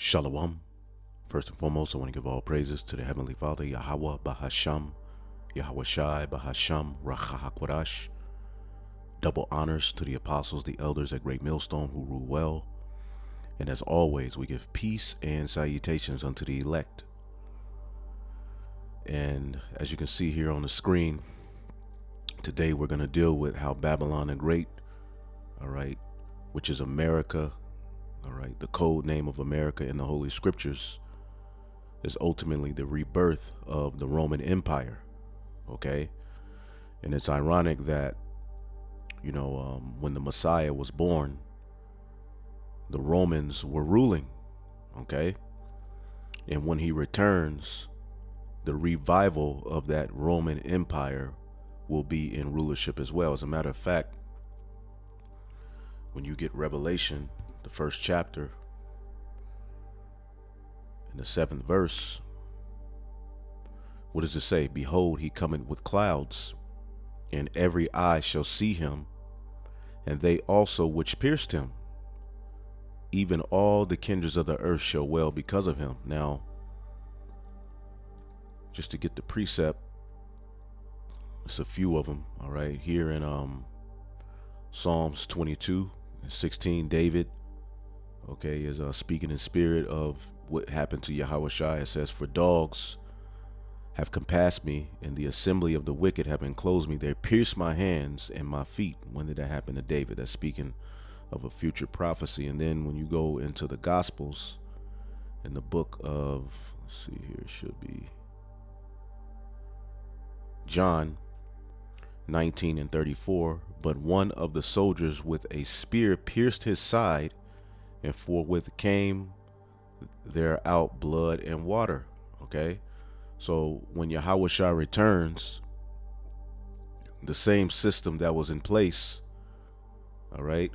Shalom. First and foremost, I want to give all praises to the Heavenly Father, Yahawah, Bahasham, Yahawashi, Bahasham, Rawchaa, Qadash. Double honors to the apostles, the elders at Great Millstone who rule well. And as always, we give peace and salutations unto the elect. And as you can see here on the screen, today we're going to deal with how Babylon the Great, all right, which is America, all right, the code name of America in the Holy Scriptures, is ultimately the rebirth of the Roman Empire, okay? And it's ironic that, you know, when the Messiah was born, the Romans were ruling, okay? And when he returns, the revival of that Roman Empire will be in rulership as well. As a matter of fact, when you get Revelation, the first chapter, in the 7th verse, what does it say? Behold, he cometh with clouds, and every eye shall see him, and they also which pierced him, even all the kindreds of the earth shall wail because of him. Now, just to get the precept, it's a few of them, all right? Here in Psalms 22:16, David, okay, is speaking in spirit of what happened to Yahawashi. It says, for dogs have compassed me, and the assembly of the wicked have enclosed me. They pierced my hands and my feet. When did that happen to David? That's speaking of a future prophecy. And then when you go into the Gospels, in the book of, let's see here, it should be John 19:34, but one of the soldiers with a spear pierced his side, and forthwith came there out blood and water. Okay, so when Yahawashi returns, the same system that was in place, all right,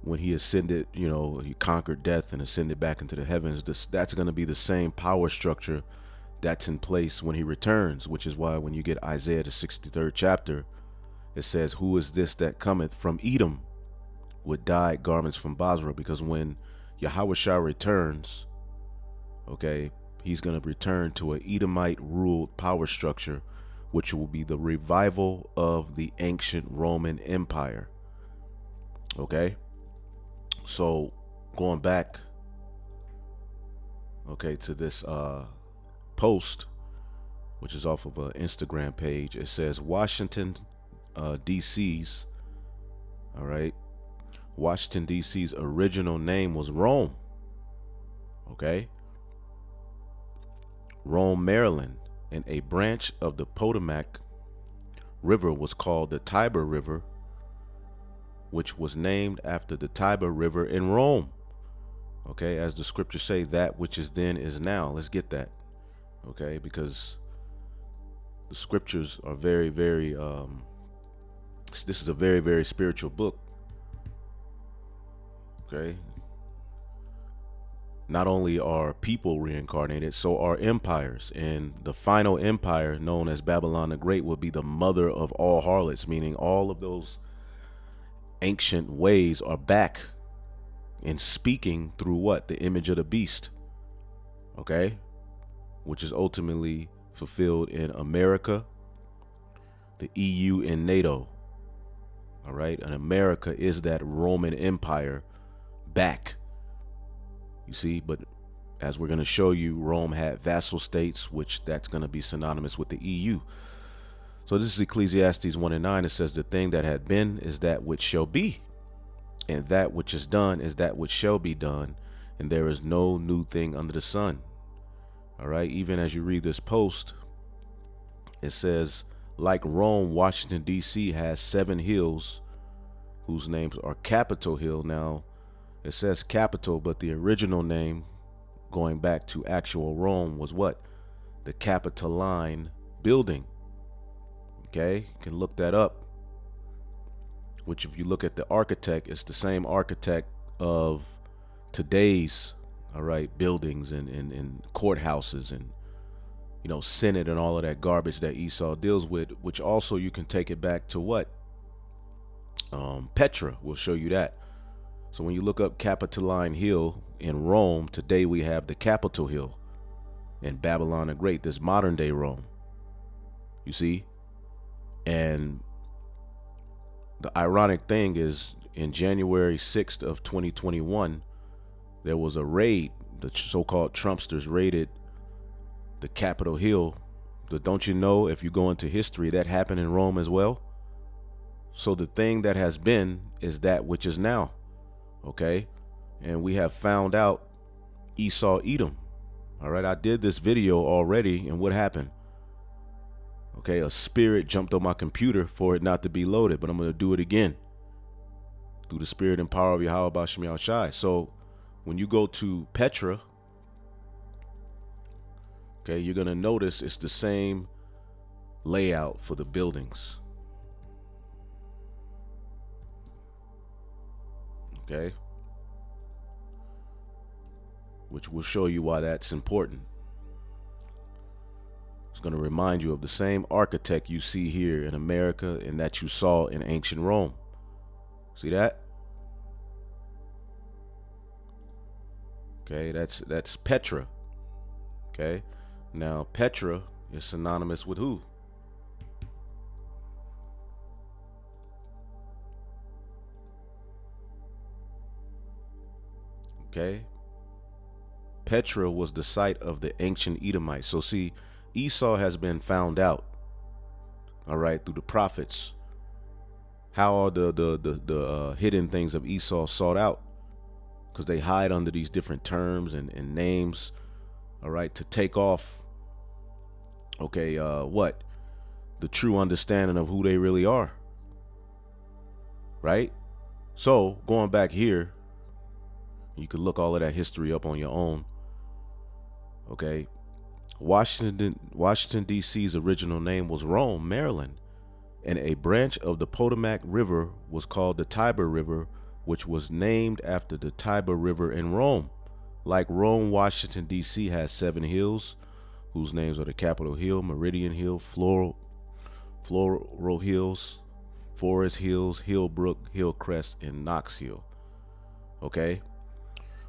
when he ascended, you know, he conquered death and ascended back into the heavens, that's going to be the same power structure that's in place when he returns, which is why when you get Isaiah the 63rd chapter, it says, who is this that cometh from Edom with dyed garments from Basra? Because when Yahawashi returns, okay, he's going to return to an Edomite ruled power structure, which will be the revival of the ancient Roman Empire. Okay, so going back, okay, to this post, which is off of an Instagram page, it says Washington DC's, all right, Washington DC's original name was Rome. Okay, Rome, Maryland, and a branch of the Potomac River was called the Tiber River, which was named after the Tiber River in Rome. Okay, as the scriptures say, that which is then is now. Let's get that. Okay, because the scriptures are very, very, this is a very, very spiritual book. Okay, not only are people reincarnated, so are empires, and the final empire, known as Babylon the Great, will be the mother of all harlots, meaning all of those ancient ways are back and speaking through what? The image of the beast. Okay, which is ultimately fulfilled in America, the EU, and NATO. All right, and America is that Roman Empire back, you see. But as we're going to show you, Rome had vassal states, which that's going to be synonymous with the EU. So this is Ecclesiastes 1:9. It says, the thing that had been is that which shall be, and that which is done is that which shall be done, and there is no new thing under the sun. All right, even as you read this post, it says, like Rome, Washington, D.C. has 7 hills whose names are Capitol Hill. Now, it says Capitol, but the original name, going back to actual Rome, was what? The Capitoline building. Okay, you can look that up, which if you look at the architect, it's the same architect of today's, all right, buildings and courthouses and, you know, Senate and all of that garbage that Esau deals with, which also you can take it back to what? Petra will show you that. So when you look up Capitoline Hill in Rome, today we have the Capitol Hill in Babylon the Great, this modern day Rome. You see? And the ironic thing is, in January 6th of 2021, there was a raid. The so-called Trumpsters raided the Capitol Hill. But don't you know, if you go into history, that happened in Rome as well? So the thing that has been is that which is now. Okay? And we have found out Esau Edom. All right, I did this video already, and what happened? Okay, a spirit jumped on my computer for it not to be loaded, but I'm going to do it again through the spirit and power of Yahawashi. So when you go to Petra, okay, you're going to notice it's the same layout for the buildings. Okay, which will show you why that's important. It's going to remind you of the same architect you see here in America and that you saw in ancient Rome. See that? Okay, that's Petra. Okay, now Petra is synonymous with who? Okay, Petra was the site of the ancient Edomites. So see, Esau has been found out, all right, through the prophets. How are the hidden things of Esau sought out? Because they hide under these different terms and names, all right, to take off, okay, what? The true understanding of who they really are, right? So going back here, you could look all of that history up on your own. Okay, Washington D.C.'s original name was Rome, Maryland, and a branch of the Potomac River was called the Tiber River, which was named after the Tiber River in Rome. Like Rome, Washington D.C. has 7 hills, whose names are the Capitol Hill, Meridian Hill, Floral Hills, Forest Hills, Hillbrook, Hillcrest, and Knox Hill. Okay,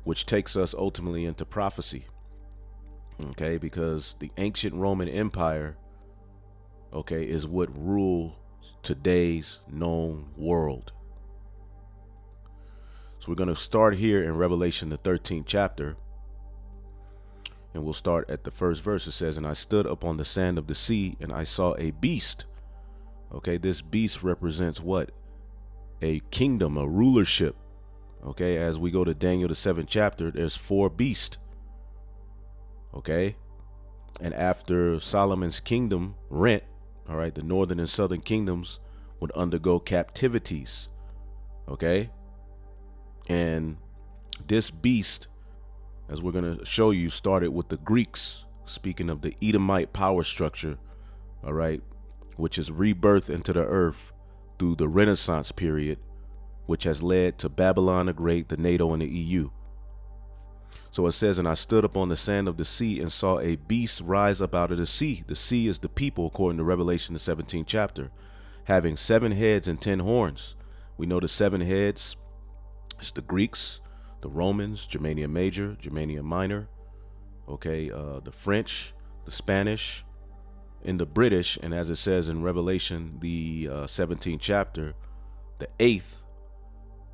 which takes us ultimately into prophecy. Okay, because the ancient Roman Empire, okay, is what rules today's known world. So we're going to start here in Revelation, the 13th chapter, and we'll start at the first verse. It says, "And I stood upon the sand of the sea, and I saw a beast." Okay, this beast represents what? A kingdom, a rulership. Okay, as we go to Daniel, the 7th chapter, there's 4 beasts. Okay, and after Solomon's kingdom rent, all right, the northern and southern kingdoms would undergo captivities. Okay, and this beast, as we're going to show you, started with the Greeks, speaking of the Edomite power structure, all right, which is rebirth into the earth through the Renaissance period, which has led to Babylon the Great, the NATO, and the EU. So it says, "And I stood upon the sand of the sea and saw a beast rise up out of the sea." The sea is the people, according to Revelation, the 17th chapter, having 7 heads and 10 horns. We know the 7 heads is the Greeks, the Romans, Germania Major, Germania Minor, okay, the French, the Spanish, and the British. And as it says in Revelation, the 17th chapter, the 8th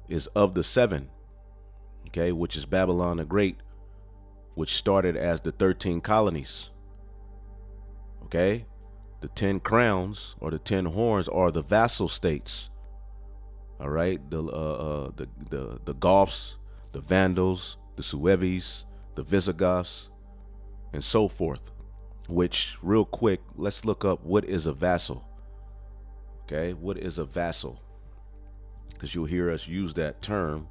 is of the 7, okay, which is Babylon the Great, which started as the 13 colonies. Okay, the 10 crowns or the 10 horns are the vassal states. All right, the Goths, the Vandals, the Sueves, the Visigoths, and so forth. Which, real quick, let's look up what is a vassal. Okay, what is a vassal? Because you'll hear us use that term.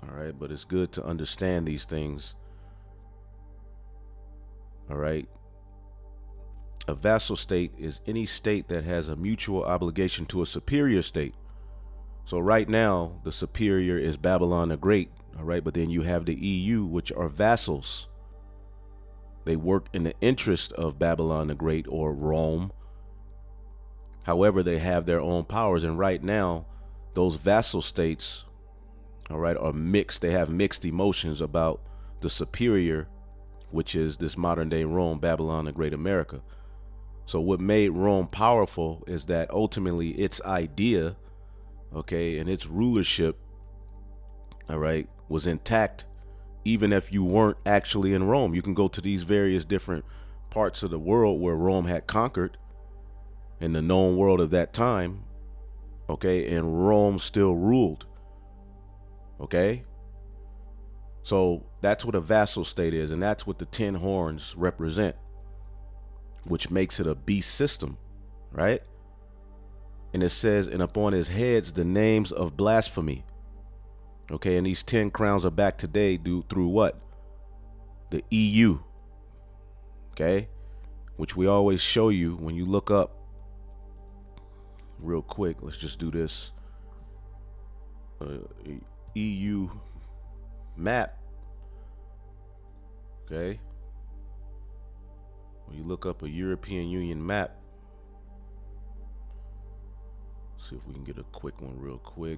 All right, but it's good to understand these things. All right. A vassal state is any state that has a mutual obligation to a superior state. So right now, the superior is Babylon the Great. All right, but then you have the EU, which are vassals. They work in the interest of Babylon the Great or Rome. However, they have their own powers. And right now, those vassal states, all right, are mixed. They have mixed emotions about the superior, which is this modern day Rome, Babylon, the Great America. So what made Rome powerful is that ultimately its idea, okay, and its rulership, all right, was intact. Even if you weren't actually in Rome, you can go to these various different parts of the world where Rome had conquered in the known world of that time, okay, and Rome still ruled, okay? So that's what a vassal state is, and that's what the 10 horns represent, which makes it a beast system, right? And it says, and upon his heads the names of blasphemy. Okay, and these 10 crowns are back today through what? The EU, okay? Which we always show you when you look up real quick. Let's just do this. EU map, okay? When you look up a European Union map, see if we can get a quick one real quick.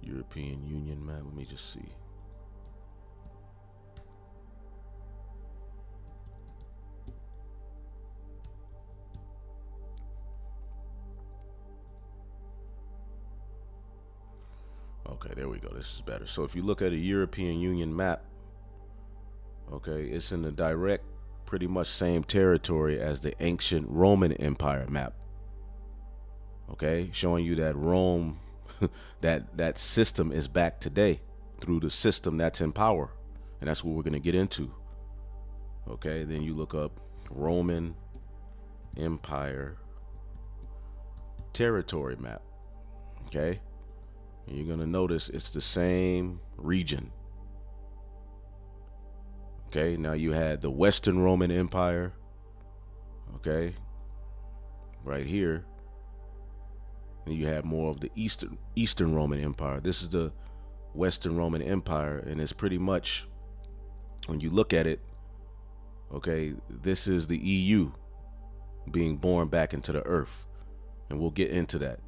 European Union map, let me just see. Okay, there we go. This is better. So if you look at a European Union map, okay, it's in the direct, pretty much same territory as the ancient Roman Empire map. Okay, showing you that Rome, that system is back today through the system that's in power. And that's what we're going to get into. Okay, then you look up Roman Empire territory map. Okay, and you're going to notice it's the same region. Okay, now you had the Western Roman Empire, okay, right here. And you have more of the Eastern Roman Empire. This is the Western Roman Empire, and it's pretty much, when you look at it, okay, this is the EU being born back into the earth. And we'll get into that,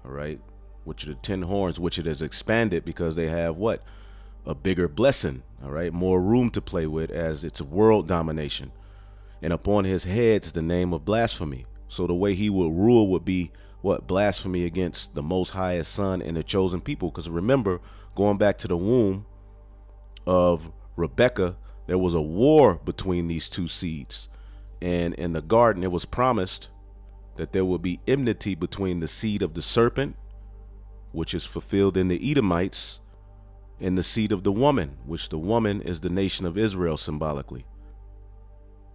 all right, which are the 10 horns, which it has expanded because they have what? A bigger blessing, all right, more room to play with as it's world domination. And upon his heads the name of blasphemy. So the way he would rule would be what? Blasphemy against the Most Highest Son and the chosen people. Because remember, going back to the womb of Rebecca, there was a war between these two seeds. And in the garden, it was promised that there would be enmity between the seed of the serpent, which is fulfilled in the Edomites, and the seed of the woman, which the woman is the nation of Israel symbolically.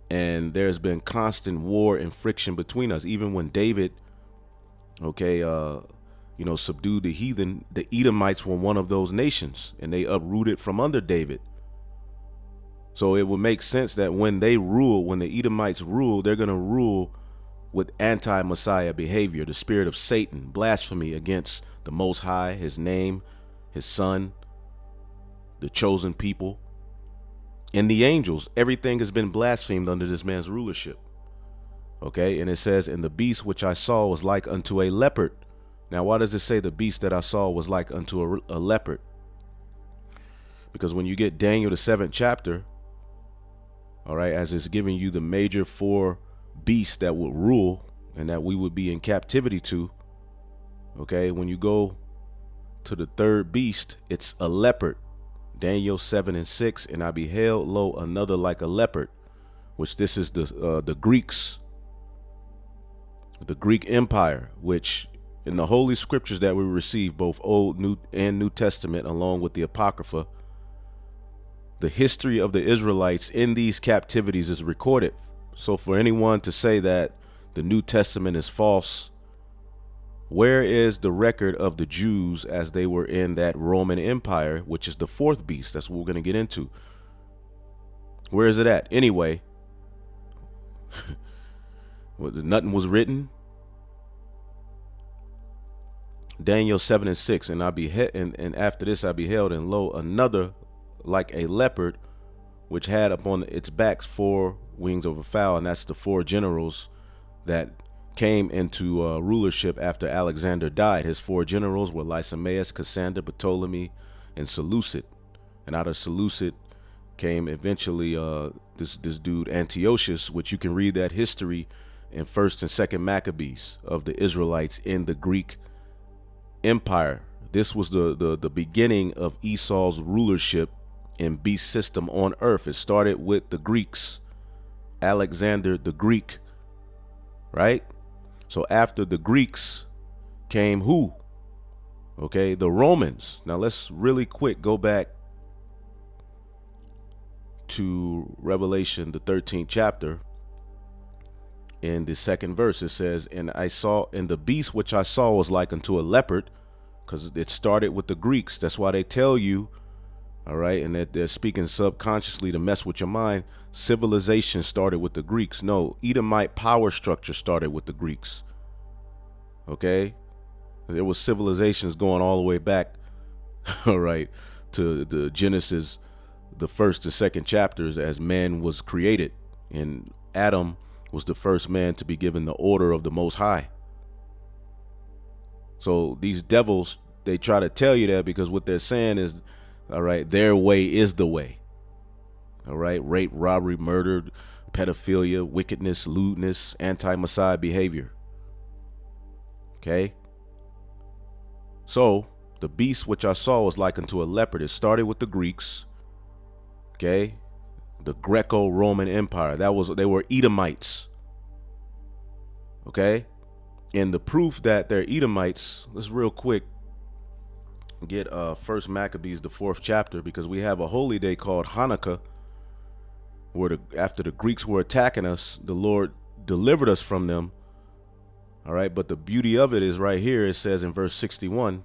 And there's been constant war and friction between us. Even when David, okay, you know, subdued the heathen, the Edomites were one of those nations, and they uprooted from under David. So it would make sense that when they rule, when the Edomites rule, they're going to rule with anti-Messiah behavior, the spirit of Satan, blasphemy against the Most High, his name, his son, the chosen people, and the angels. Everything has been blasphemed under this man's rulership. Okay, and it says, and the beast which I saw was like unto a leopard. Now, why does it say the beast that I saw was like unto a leopard? Because when you get Daniel, the 7th chapter, all right, as it's giving you the major 4 beasts that would rule and that we would be in captivity to, okay, when you go to the 3rd beast, it's a leopard. Daniel 7 and 6, and I beheld, lo, another like a leopard, which this is the Greeks, the Greek Empire, which in the Holy Scriptures that we receive, both Old, New, and New Testament, along with the Apocrypha, the history of the Israelites in these captivities is recorded. So for anyone to say that the New Testament is false, where is the record of the Jews as they were in that Roman Empire, which is the 4th beast? That's what we're going to get into. Where is it at? Anyway, nothing was written. Daniel 7 and 6, and after this I beheld, and lo, another like a leopard, which had upon its backs 4 wings of a fowl, and that's the 4 generals that came into rulership after Alexander died. His 4 generals were Lysimaeus, Cassander, Ptolemy, and Seleucid. And out of Seleucid came eventually this dude Antiochus, which you can read that history in 1st and 2nd Maccabees of the Israelites in the Greek Empire. This was the beginning of Esau's rulership and beast system on earth. It started with the Greeks, Alexander the Greek, right? So after the Greeks came who? Okay, the Romans. Now let's really quick go back to Revelation, the 13th chapter. In the 2nd verse, it says, and the beast which I saw was like unto a leopard, because it started with the Greeks. That's why they tell you, all right, and that they're speaking subconsciously to mess with your mind. Civilization started with the Greeks. No, Edomite power structure started with the Greeks. Okay, there was civilizations going all the way back, all right, to the Genesis, the 1st and 2nd chapters, as man was created, and Adam was the first man to be given the order of the Most High. So these devils, they try to tell you that because what they're saying is, all right, their way is the way. All right, rape, robbery, murder, pedophilia, wickedness, lewdness, anti-Messiah behavior. Okay. So the beast which I saw was like unto a leopard. It started with the Greeks. Okay. The Greco-Roman Empire. They were Edomites. Okay. And the proof that they're Edomites, let's real quick get 1st Maccabees, the 4th chapter, because we have a holy day called Hanukkah, where after the Greeks were attacking us, the Lord delivered us from them. All right, but the beauty of it is right here. It says in verse 61,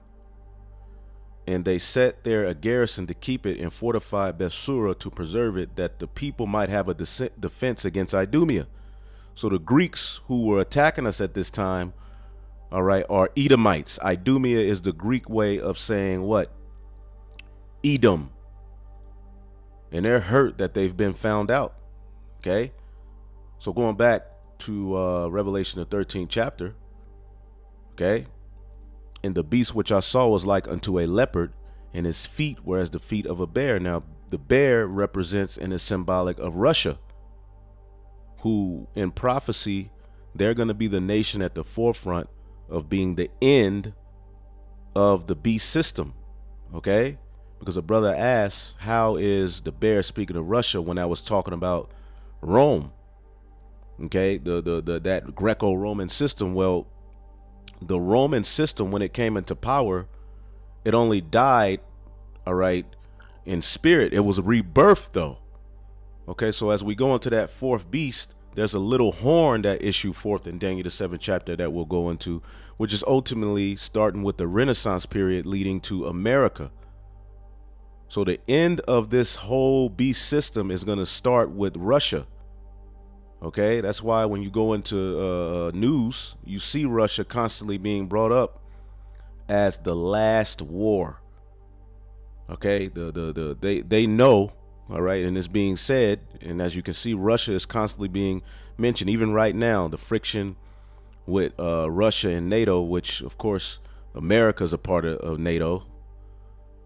and they set there a garrison to keep it, and fortified Bethsura to preserve it, that the people might have a defense against Idumea. So the Greeks who were attacking us at this time, all right, are Edomites. Idumea is the Greek way of saying what? Edom. And they're hurt that they've been found out. Okay. So going back to Revelation, the 13th chapter. Okay. And the beast which I saw was like unto a leopard, and his feet were as the feet of a bear. Now the bear represents and is symbolic of Russia, who in prophecy, they're going to be the nation at the forefront of being the end of the beast system. Okay. Because a brother asked, how is the bear speaking of Russia when I was talking about Rome? Okay. That Greco-Roman system. Well, the Roman system, when it came into power, it only died, all right, in spirit. It was rebirthed though. Okay. So as we go into that 4th beast, there's a little horn that issued forth in Daniel the 7th chapter that we'll go into, which is ultimately starting with the Renaissance period leading to America. So the end of this whole beast system is going to start with Russia. Okay, that's why when you go into news, you see Russia constantly being brought up as the last war. Okay, they know. All right, and it's being said, and as you can see, Russia is constantly being mentioned. Even right now, the friction with Russia and NATO, which of course America is a part of NATO.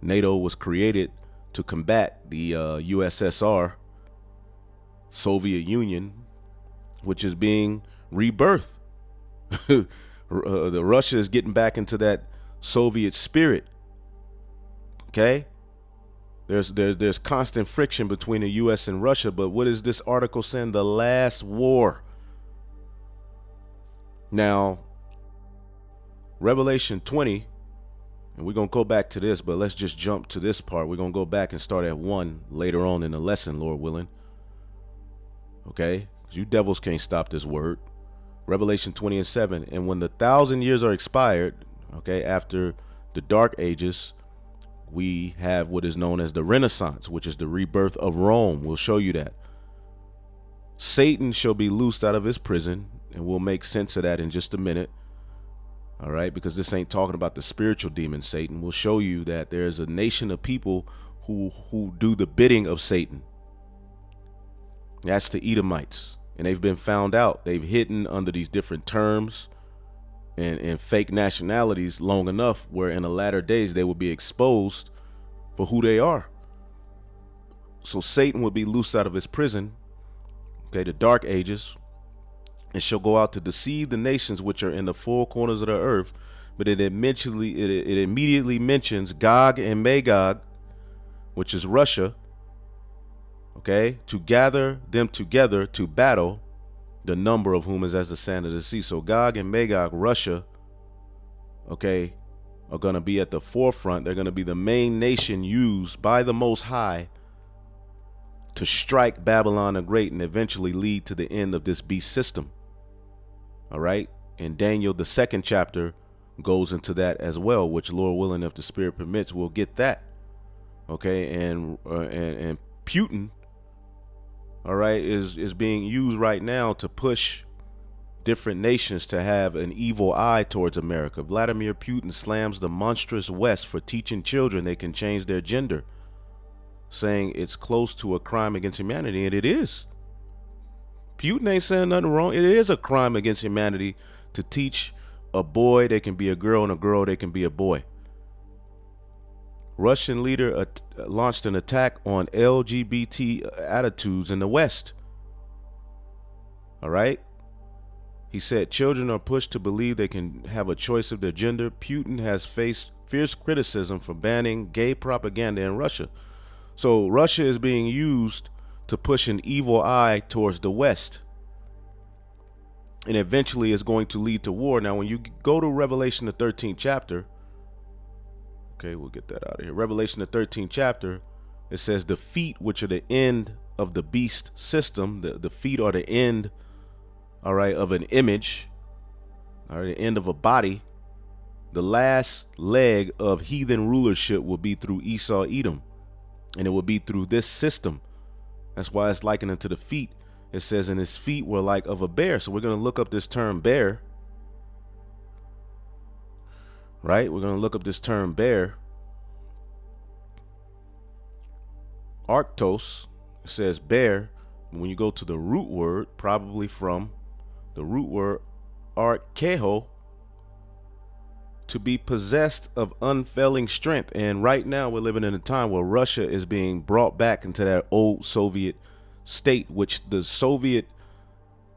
NATO was created to combat the USSR, Soviet Union, which is being rebirthed. The Russia is getting back into that Soviet spirit. Okay. There's constant friction between the U.S. and Russia, but what is this article saying? The last war. Now, Revelation 20, and we're going to go back to this, but let's just jump to this part. We're going to go back and start at 1 later on in the lesson, Lord willing. Okay? You devils can't stop this word. Revelation 20 and 7. And when the 1,000 years are expired, okay, after the dark ages, we have what is known as the Renaissance, which is the rebirth of Rome. We'll show you that. Satan shall be loosed out of his prison, and we'll make sense of that in just a minute. All right, because this ain't talking about the spiritual demon Satan. We'll show you that there's a nation of people who do the bidding of Satan. That's the Edomites. And they've been found out. They've hidden under these different terms and fake nationalities long enough where in the latter days they will be exposed for who they are. So Satan will be loosed out of his prison, okay, the dark ages, and shall go out to deceive the nations which are in the four corners of the earth. But it immediately mentions Gog and Magog, which is Russia, okay, to gather them together to battle, the number of whom is as the sand of the sea. So Gog and Magog, Russia, okay, are going to be at the forefront. They're going to be the main nation used by the Most High to strike Babylon the Great and eventually lead to the end of this beast system. All right. And Daniel, the 2nd chapter, goes into that as well, which, Lord willing, if the Spirit permits, we'll get that. Okay. And Putin, all right, is being used right now to push different nations to have an evil eye towards America. Vladimir Putin slams the monstrous West for teaching children they can change their gender, saying it's close to a crime against humanity, and it is. Putin ain't saying nothing wrong. It is a crime against humanity to teach a boy they can be a girl and a girl they can be a boy. Russian leader launched an attack on LGBT attitudes in the West. All right. He said children are pushed to believe they can have a choice of their gender. Putin has faced fierce criticism for banning gay propaganda in Russia. So Russia is being used to push an evil eye towards the West. And eventually is going to lead to war. Now, when you go to Revelation, the 13th chapter, okay, we'll get that out of here. Revelation, the 13th chapter, it says the feet, which are the end of the beast system, the feet are the end, all right, of an image, all right, the end of a body. The last leg of heathen rulership will be through Esau, Edom, and it will be through this system. That's why it's likened unto the feet. It says, and his feet were like of a bear. So we're going to look up this term bear. Right? We're going to look up this term bear. Arctos, it says bear. When you go to the root word, probably from the root word archeho, to be possessed of unfailing strength. And right now we're living in a time where Russia is being brought back into that old Soviet state, which the Soviet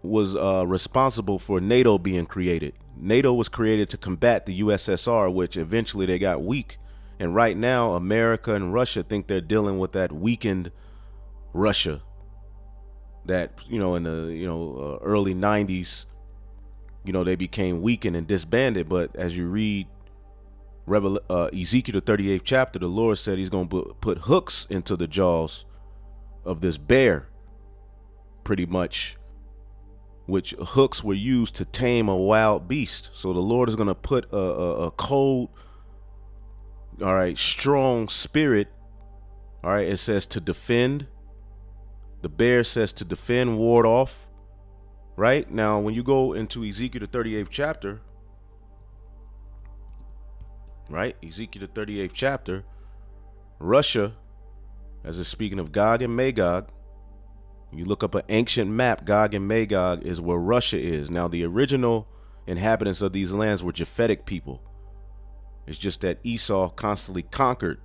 was responsible for NATO being created. NATO was created to combat the USSR, which eventually they got weak. And right now, America and Russia think they're dealing with that weakened Russia that, you know, in the, early 90s, they became weakened and disbanded. But as you read Ezekiel, the 38th chapter, the Lord said he's going to put hooks into the jaws of this bear, pretty much, which hooks were used to tame a wild beast. So the Lord is going to put a cold, all right, strong spirit. All right, it says to defend. The bear says to defend, ward off. Right now, when you go into Ezekiel, the 38th chapter, right, Ezekiel, the 38th chapter, Russia, as it's speaking of Gog and Magog, you look up an ancient map, Gog and Magog is where Russia is. Now, the original inhabitants of these lands were Japhetic people. It's just that Esau constantly conquered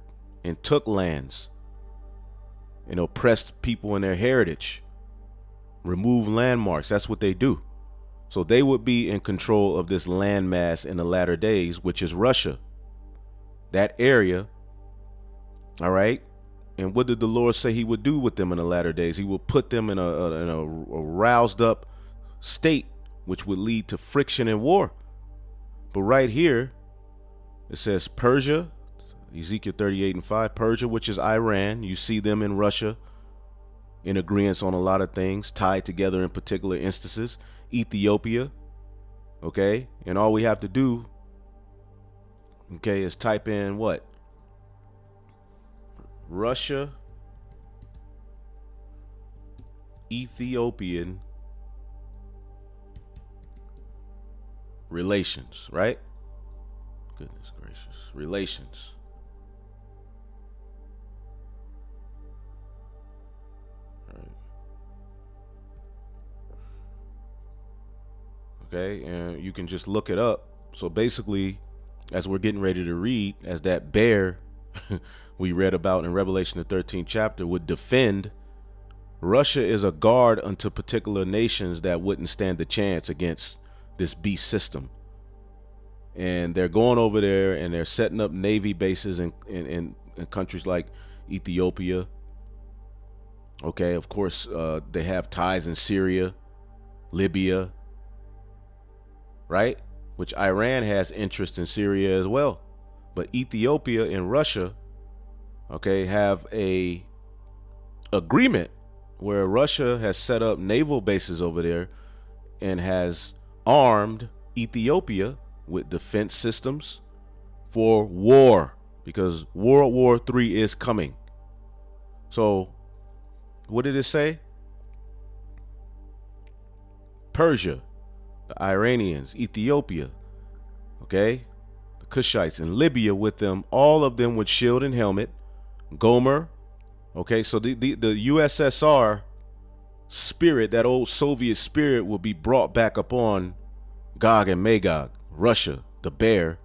and took lands and oppressed people in their heritage, remove landmarks. That's what they do. So they would be in control of this landmass in the latter days, which is Russia, that area. All right. And what did the Lord say he would do with them in the latter days? He will put them in a roused up state, which would lead to friction and war. But right here, it says Persia, Ezekiel 38:5, Persia, which is Iran. You see them in Russia in agreement on a lot of things, tied together in particular instances. Ethiopia, okay? And all we have to do, okay, is type in what? Russia, Ethiopian relations, right? Goodness gracious, relations. All right. Okay, and you can just look it up. So basically, as we're getting ready to read, as that bear we read about in Revelation the 13th chapter would defend, Russia is a guard unto particular nations that wouldn't stand a chance against this beast system. And they're going over there and they're setting up Navy bases in countries like Ethiopia. Okay, of course, they have ties in Syria, Libya, right? Which Iran has interest in Syria as well. But Ethiopia and Russia, okay, have a agreement where Russia has set up naval bases over there and has armed Ethiopia with defense systems for war, because World War III is coming. So what did it say? Persia, the Iranians, Ethiopia, okay, the Cushites, and Libya with them, all of them with shield and helmet, Gomer. Okay, so the USSR spirit, that old Soviet spirit, will be brought back upon Gog and Magog, Russia, the bear,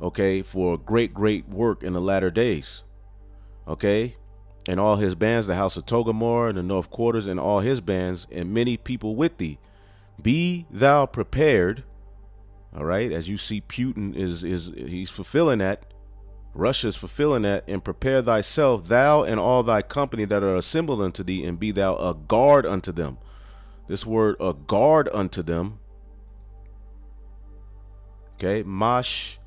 okay, for great work in the latter days. Okay, and all his bands, the house of Togomor and the north quarters, and all his bands, and many people with thee. Be thou prepared. All right, as you see, Putin he's fulfilling that. Russia's fulfilling that. And prepare thyself, thou and all thy company that are assembled unto thee, and be thou a guard unto them. This word, a guard unto them. Okay, mashmar.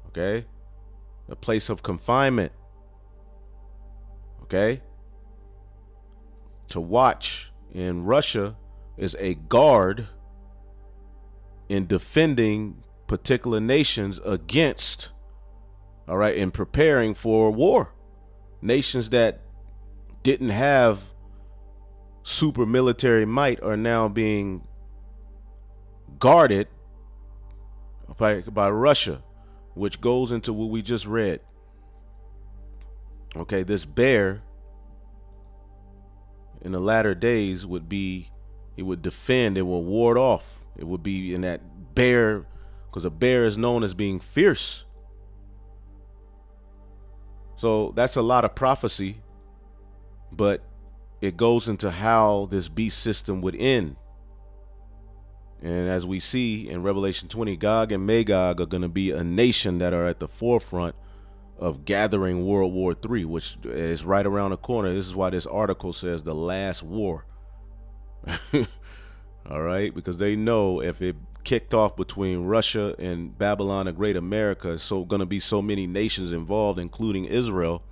Okay, a place of confinement. Okay, to watch in Russia is a guard in defending particular nations against, all right, in preparing for war. Nations that didn't have super military might are now being guarded by Russia, which goes into what we just read. Okay, this bear in the latter days would be, it would defend, it will ward off. It would be in that bear, because a bear is known as being fierce. So that's a lot of prophecy, but it goes into how this beast system would end. And as we see in Revelation 20, Gog and Magog are going to be a nation that are at the forefront of gathering World War III, which is right around the corner. This is why this article says the last war. All right, because they know if it kicked off between Russia and Babylon the Great America, so going to be so many nations involved, including Israel,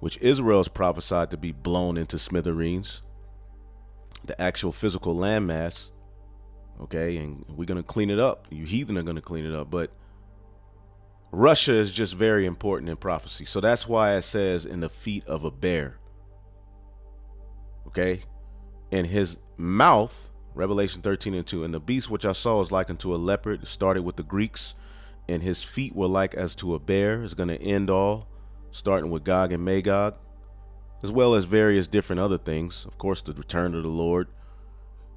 which Israel is prophesied to be blown into smithereens, the actual physical landmass. Okay, and we're going to clean it up. You heathen are going to clean it up. But Russia is just very important in prophecy. So that's why it says in the feet of a bear. Okay, in his mouth, Revelation 13:2, and the beast which I saw is like unto a leopard. It started with the Greeks, and his feet were like as to a bear. It's going to end all, starting with Gog and Magog, as well as various different other things. Of course, the return of the Lord,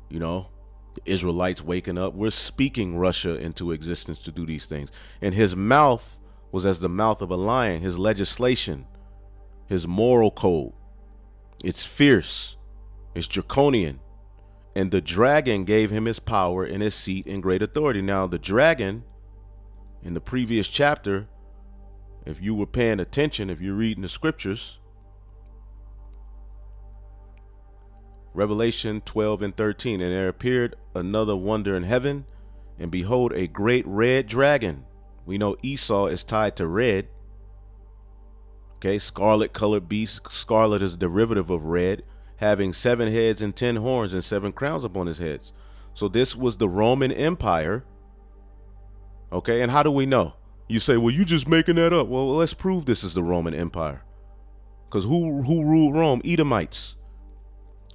you know, the Israelites waking up. We're speaking Russia into existence to do these things. And his mouth was as the mouth of a lion. His legislation, his moral code, it's fierce, it's draconian. And the dragon gave him his power and his seat and great authority. Now, the dragon in the previous chapter, if you were paying attention, if you're reading the scriptures, Revelation 12:13, and there appeared another wonder in heaven, and behold, a great red dragon. We know Esau is tied to red. Okay, scarlet colored beast. Scarlet is a derivative of red, having 7 heads and 10 horns and 7 crowns upon his heads. So this was the Roman Empire. Okay, and how do we know? You say, well, you just making that up. Well, let's prove this is the Roman Empire. Because who ruled Rome? Edomites.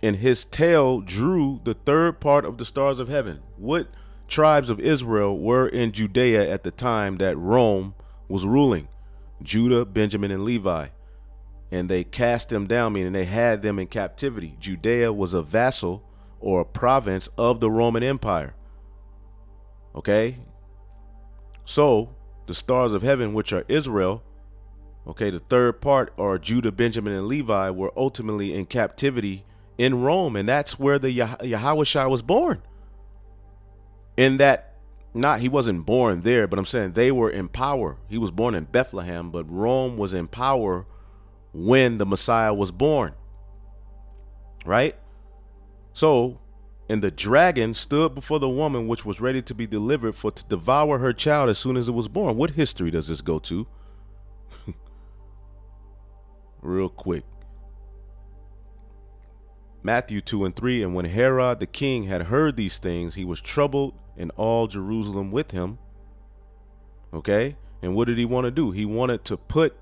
And his tail drew the 3rd part of the stars of heaven. What tribes of Israel were in Judea at the time that Rome was ruling? Judah, Benjamin, and Levi. and they cast them down, meaning they had them in captivity. Judea was a vassal or a province of the Roman Empire. Okay? So, the stars of heaven, which are Israel, okay, the third part are Judah, Benjamin, and Levi, were ultimately in captivity in Rome, and that's where the Yahawashi was born. In that, he wasn't born there, but I'm saying they were in power. He was born in Bethlehem, but Rome was in power when the Messiah was born, right? So, and the dragon stood before the woman which was ready to be delivered for to devour her child as soon as it was born. What history does this go to? Real quick. Matthew 2:3, and when Herod the king had heard these things, he was troubled, and all Jerusalem with him. Okay? And what did he want to do? He wanted to put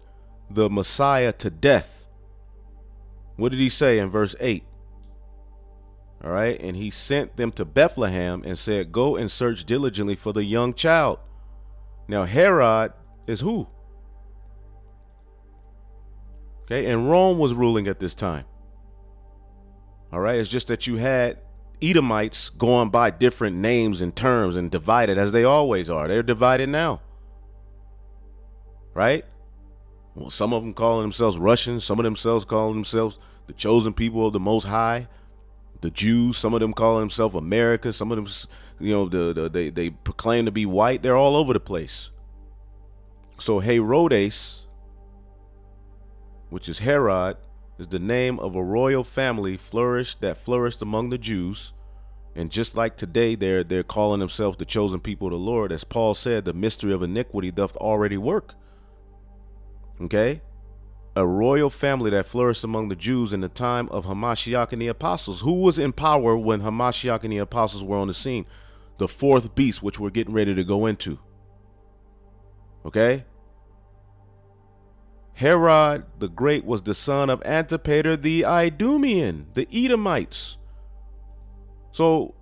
the Messiah to death. What did he say in verse 8? All right. And he sent them to Bethlehem and said, go and search diligently for the young child. Now, Herod is who? Okay. And Rome was ruling at this time. All right. It's just that you had Edomites going by different names and terms and divided, as they always are. They're divided now. Right? Well, some of them calling themselves Russians, some of themselves calling themselves the chosen people of the Most High, the Jews, some of them calling themselves America, some of them, you know, they proclaim to be white. They're all over the place. So Herodes, which is Herod, is the name of a royal family that flourished among the Jews. And just like today, they're calling themselves the chosen people of the Lord. As Paul said, the mystery of iniquity doth already work. Okay, a royal family that flourished among the Jews in the time of Hamashiach and the apostles. Who was in power when Hamashiach and the apostles were on the scene? The fourth beast, which we're getting ready to go into. Okay, Herod the Great was the son of Antipater the Idumean, the Edomites. So,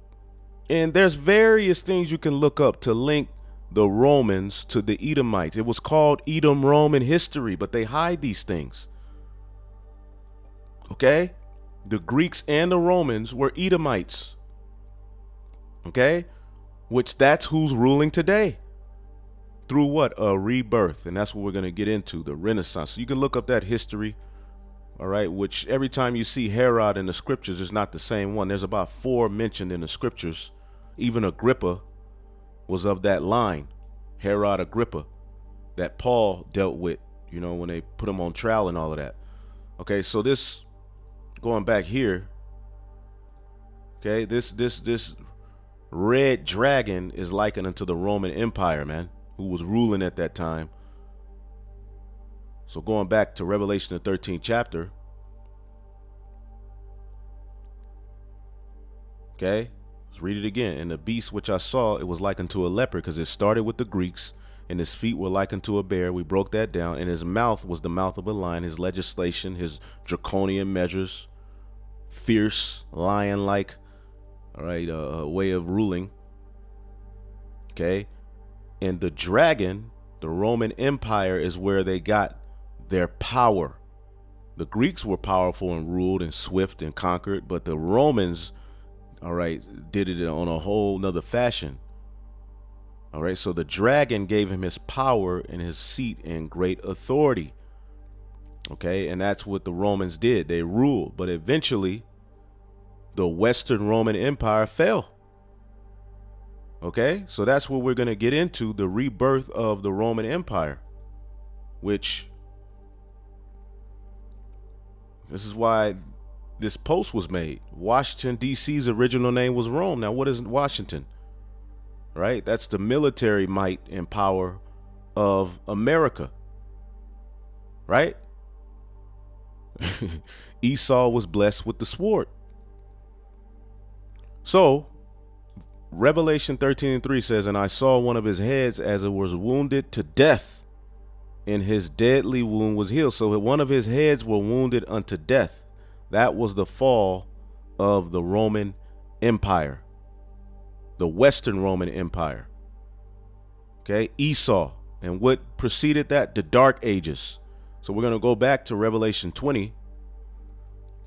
and there's various things you can look up to link the Romans to the Edomites. It was called Edom Rome in history, but they hide these things. Okay? The Greeks and the Romans were Edomites. Okay? Which that's who's ruling today. Through what? A rebirth. And that's what we're going to get into, the Renaissance. So you can look up that history. All right? Which every time you see Herod in the scriptures, it's not the same one. There's about 4 mentioned in the scriptures. Even Agrippa was of that line, Herod Agrippa, that Paul dealt with, you know, when they put him on trial and all of that. Okay, so this, going back here, okay, this red dragon is likened unto the Roman Empire, man, who was ruling at that time. So going back to Revelation, the 13th chapter, okay, let's read it again. And the beast which I saw, it was like unto a leopard, because it started with the Greeks, and his feet were like unto a bear. We broke that down. And his mouth was the mouth of a lion. His legislation, his draconian measures, fierce, lion-like, all right, way of ruling. Okay. And the dragon, the Roman Empire, is where they got their power. The Greeks were powerful and ruled and swift and conquered, but the Romans, all right, did it on a whole nother fashion. All right, so the dragon gave him his power and his seat and great authority. Okay, and that's what the Romans did. They ruled, but eventually the Western Roman Empire fell. Okay, so that's what we're going to get into, the rebirth of the Roman Empire, which this is why this post was made. Washington, D.C.'s original name was Rome. Now, what is Washington? Right? That's the military might and power of America. Right? Esau was blessed with the sword. So, Revelation 13:3 says, and I saw one of his heads as it was wounded to death, and his deadly wound was healed. So one of his heads were wounded unto death. That was the fall of the Roman Empire, the Western Roman Empire. Okay, Esau. And what preceded that? The Dark Ages. So we're going to go back to Revelation 20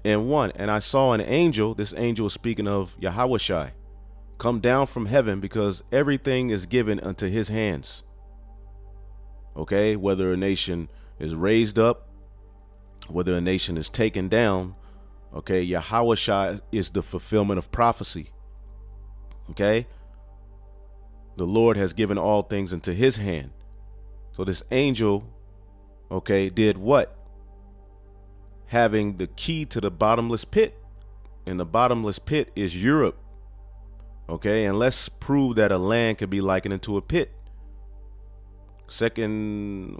and 1. And I saw an angel. This angel is speaking of Yahawashi, come down from heaven, because everything is given unto his hands. Okay, whether a nation is raised up, whether a nation is taken down, okay, Yahawashi is the fulfillment of prophecy. Okay, the Lord has given all things into his hand. So this angel, okay, did what? Having the key to the bottomless pit, and the bottomless pit is Europe. Okay, and let's prove that a land can be likened into a pit. Second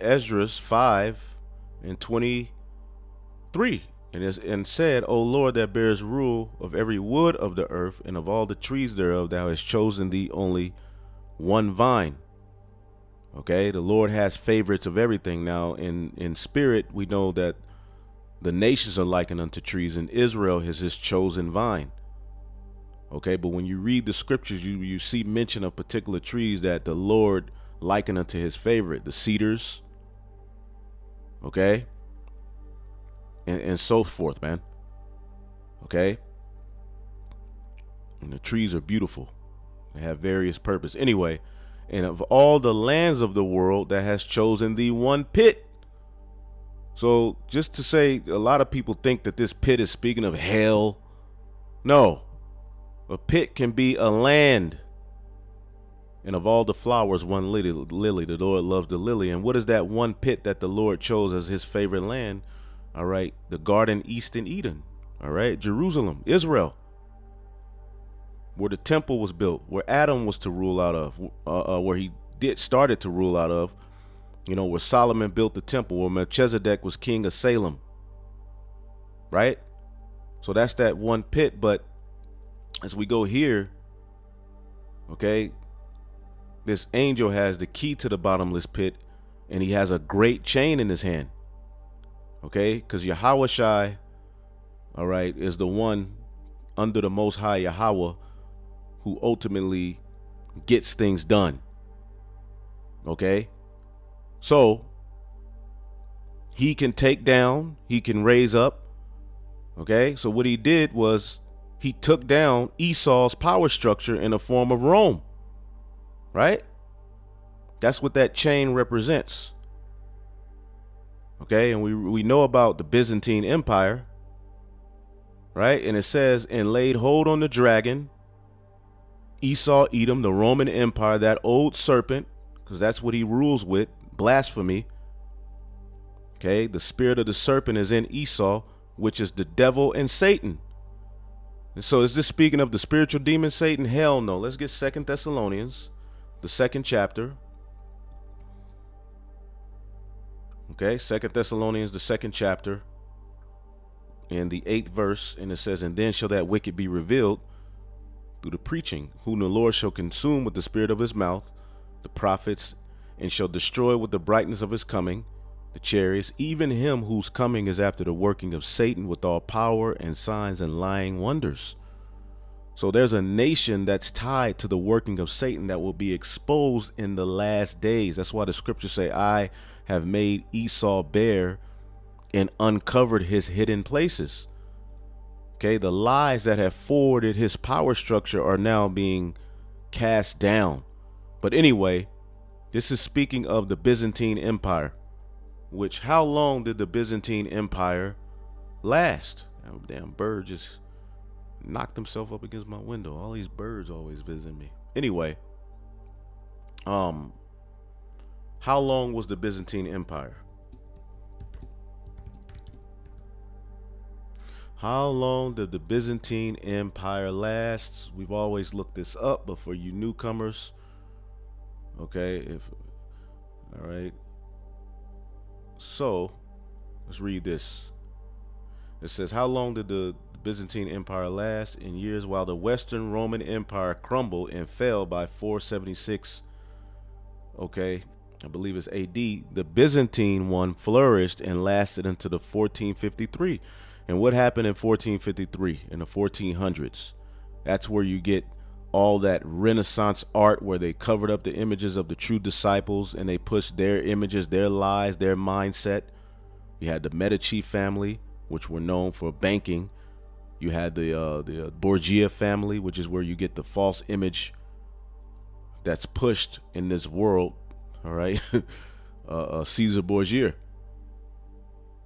Esdras 5:23, and said, O Lord, that bears rule of every wood of the earth, and of all the trees thereof, thou hast chosen thee only one vine. Okay, the Lord has favorites of everything. Now, in spirit, we know that the nations are likened unto trees, and Israel is his chosen vine. Okay, but when you read the scriptures, you see mention of particular trees that the Lord likened unto his favorite, the cedars, okay, and so forth, man. Okay, and the trees are beautiful. They have various purpose. Anyway, and of all the lands of the world, that has chosen thee one pit. So just to say, a lot of people think that this pit is speaking of hell. No. A pit can be a land. And of all the flowers, one lily. The Lord loves the lily. And what is that one pit that the Lord chose as his favorite land? All right, the garden east in Eden. All right, Jerusalem, Israel, where the temple was built, where Adam was to rule out of, where he started to rule out of, you know, where Solomon built the temple, where Melchizedek was king of Salem. Right? So that's that one pit. But as we go here, okay, this angel has the key to the bottomless pit, and he has a great chain in his hand. Okay, because Yahawashi, all right, is the one under the Most High Yahawah who ultimately gets things done. Okay, so he can take down, he can raise up. Okay, so what he did was he took down Esau's power structure in the form of Rome. Right? That's what that chain represents. Okay, and we know about the Byzantine Empire. Right? And it says, and laid hold on the dragon, Esau, Edom, the Roman Empire, that old serpent, because that's what he rules with, blasphemy. Okay, the spirit of the serpent is in Esau, which is the devil and Satan. And so is this speaking of the spiritual demon Satan? Hell no. Let's get 2 Thessalonians, the 2nd chapter. Okay, 2 Thessalonians, the 2nd chapter, and the 8th verse, and it says, and then shall that wicked be revealed through the preaching, whom the Lord shall consume with the spirit of his mouth, the prophets, and shall destroy with the brightness of his coming, the chariots, even him whose coming is after the working of Satan with all power and signs and lying wonders. So there's a nation that's tied to the working of Satan that will be exposed in the last days. That's why the scriptures say, I have made Esau bare and uncovered his hidden places. Okay, the lies that have forwarded his power structure are now being cast down. But anyway, this is speaking of the Byzantine Empire, which, how long did the Byzantine Empire last? Oh, damn bird just knocked himself up against my window. All these birds always visit me. Anyway, how long was the Byzantine Empire? How long did the Byzantine Empire last? We've always looked this up, but for you newcomers, okay, all right. So let's read this. It says, how long did the Byzantine Empire last? In years, while the Western Roman Empire crumbled and fell by 476, okay, I believe it's AD, the Byzantine one flourished and lasted until the 1453. And what happened in 1453, in the 1400s? That's where you get all that Renaissance art where they covered up the images of the true disciples and they pushed their images, their lies, their mindset. You had the Medici family, which were known for banking. You had the Borgia family, which is where you get the false image that's pushed in this world. All right. Caesar Borgia.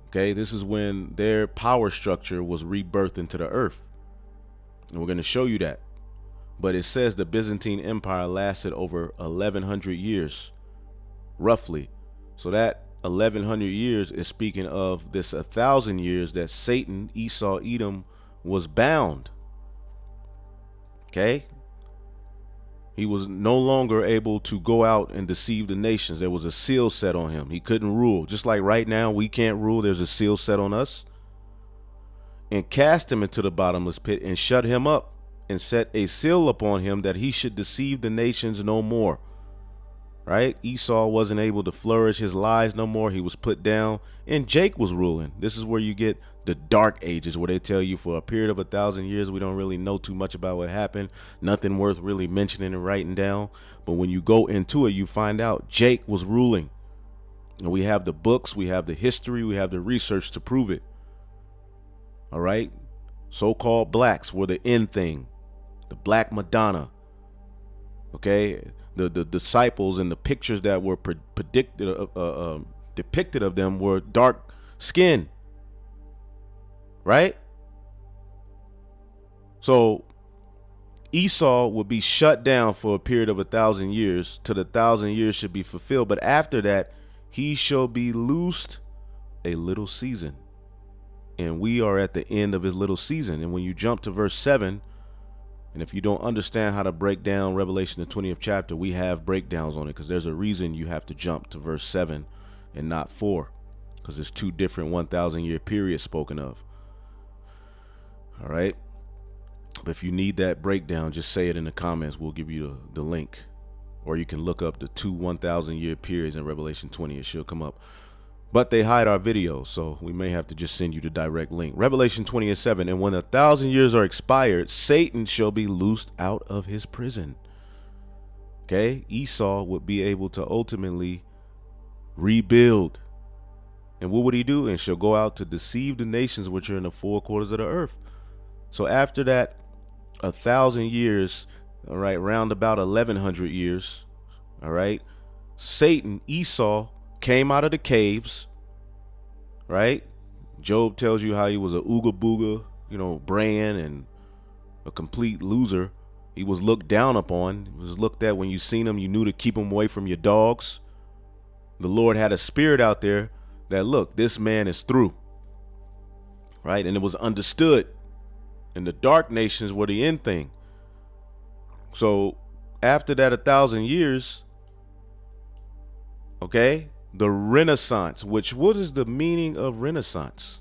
Okay, this is when their power structure was rebirthed into the earth. And we're going to show you that. But it says the Byzantine Empire lasted over 1,100 years, roughly. So that 1,100 years is speaking of this 1,000 years that Satan, Esau, Edom was bound. Okay? He was no longer able to go out and deceive the nations. There was a seal set on him. He couldn't rule. Just like right now, we can't rule. There's a seal set on us. And cast him into the bottomless pit and shut him up and set a seal upon him that he should deceive the nations no more. Right? Esau wasn't able to flourish his lies no more. He was put down and Jake was ruling. This is where you get the dark ages, where they tell you for a period of 1,000 years, we don't really know too much about what happened. Nothing worth really mentioning and writing down. But when you go into it, you find out Jake was ruling. And we have the books, we have the history, we have the research to prove it. All right. So-called blacks were the end thing, the Black Madonna. Okay. The disciples and the pictures that were depicted of them were dark skin. Right? So Esau would be shut down for a period of 1,000 years till the 1,000 years should be fulfilled. But after that, he shall be loosed a little season. And we are at the end of his little season. And when you jump to verse 7, and if you don't understand how to break down Revelation, the 20th chapter, we have breakdowns on it, because there's a reason you have to jump to verse 7 and not 4, because it's two different 1,000-year periods spoken of. All right. But if you need that breakdown, just say it in the comments. We'll give you the link, or you can look up the two 1,000-year periods in Revelation 20. It should come up. But they hide our videos, so we may have to just send you the direct link. Revelation 20:7. And when 1,000 years are expired, Satan shall be loosed out of his prison. Okay. Esau would be able to ultimately rebuild. And what would he do? And shall go out to deceive the nations which are in the four quarters of the earth. So after that 1,000 years, all right, round about 1,100 years, all right, Satan, Esau, came out of the caves, right? Job tells you how he was a ooga booga, you know, brand and a complete loser. He was looked down upon. He was looked at. When you seen him, you knew to keep him away from your dogs. The Lord had a spirit out there that, look, this man is through, right? And it was understood. And the dark nations were the end thing. So after that 1,000 years, okay, the Renaissance, what is the meaning of Renaissance?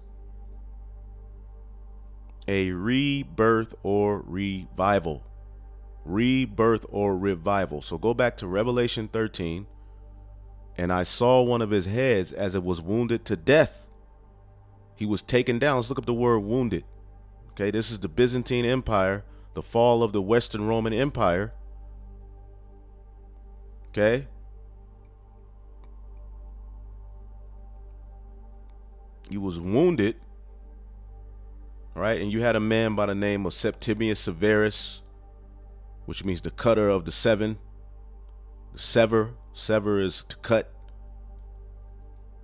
A rebirth or revival. Rebirth or revival. So go back to Revelation 13. And I saw one of his heads as it was wounded to death. He was taken down. Let's look up the word wounded. Okay, this is the Byzantine Empire, the fall of the Western Roman Empire. Okay. He was wounded. All right, and you had a man by the name of Septimius Severus, which means the cutter of the seven. The sever is to cut.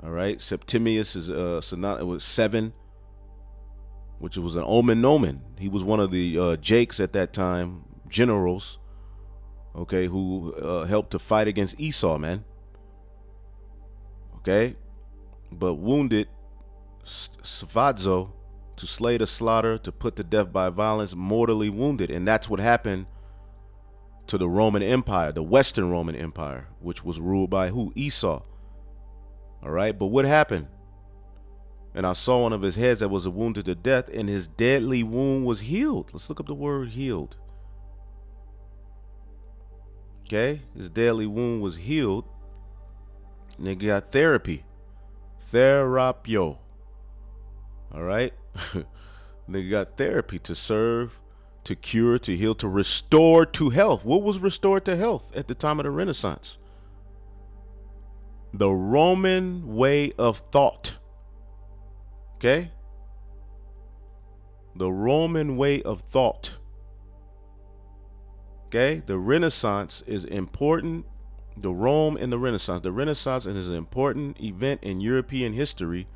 All right, Septimius is it was 7, which was an omen. He was one of the Jakes at that time, generals, okay, who helped to fight against Esau, man. Okay, but wounded, Savadzo, to slay, to slaughter, to put to death by violence, mortally wounded. And that's what happened to the Roman Empire, the Western Roman Empire, which was ruled by who? Esau. All right, but what happened? And I saw one of his heads that was wounded to death, and his deadly wound was healed. Let's look up the word healed. Okay, his deadly wound was healed. And they got therapy. Therapio. All right. They got therapy to serve to cure, to heal, to restore to health. What was restored to health at the time of the Renaissance? The Roman way of thought. Okay? The Roman way of thought. Okay? The Renaissance is important. The Rome and the Renaissance. The Renaissance is an important event in European history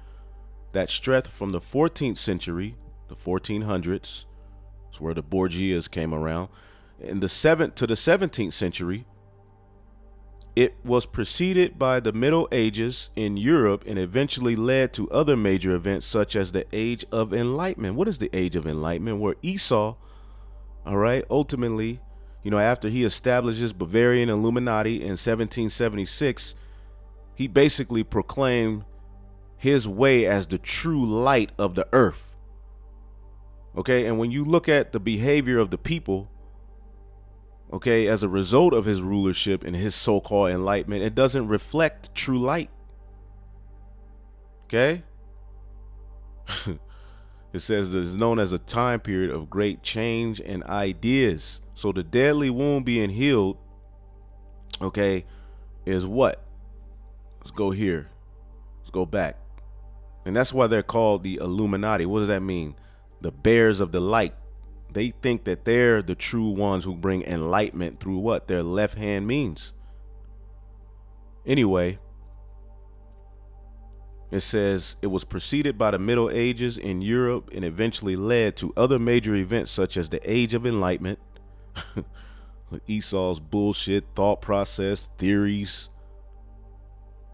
that stretched from the 14th century, the 1400s, that's where the Borgias came around, in the 7th to the 17th century. It was preceded by the Middle Ages in Europe and eventually led to other major events such as the Age of Enlightenment. What is the Age of Enlightenment? Where Esau, all right, ultimately, you know, after he establishes Bavarian Illuminati in 1776, he basically proclaimed his way as the true light of the earth. Okay, and when you look at the behavior of the people, okay, as a result of his rulership and his so-called enlightenment, it doesn't reflect true light. Okay? It says it is known as a time period of great change and ideas. So the deadly wound being healed, okay, is what? Let's go here. Let's go back. And that's why they're called the Illuminati. What does that mean? The bears of the light. They think that they're the true ones who bring enlightenment through what their left hand means. Anyway, it says it was preceded by the Middle Ages in Europe and eventually led to other major events such as the Age of Enlightenment, Esau's bullshit thought process, theories,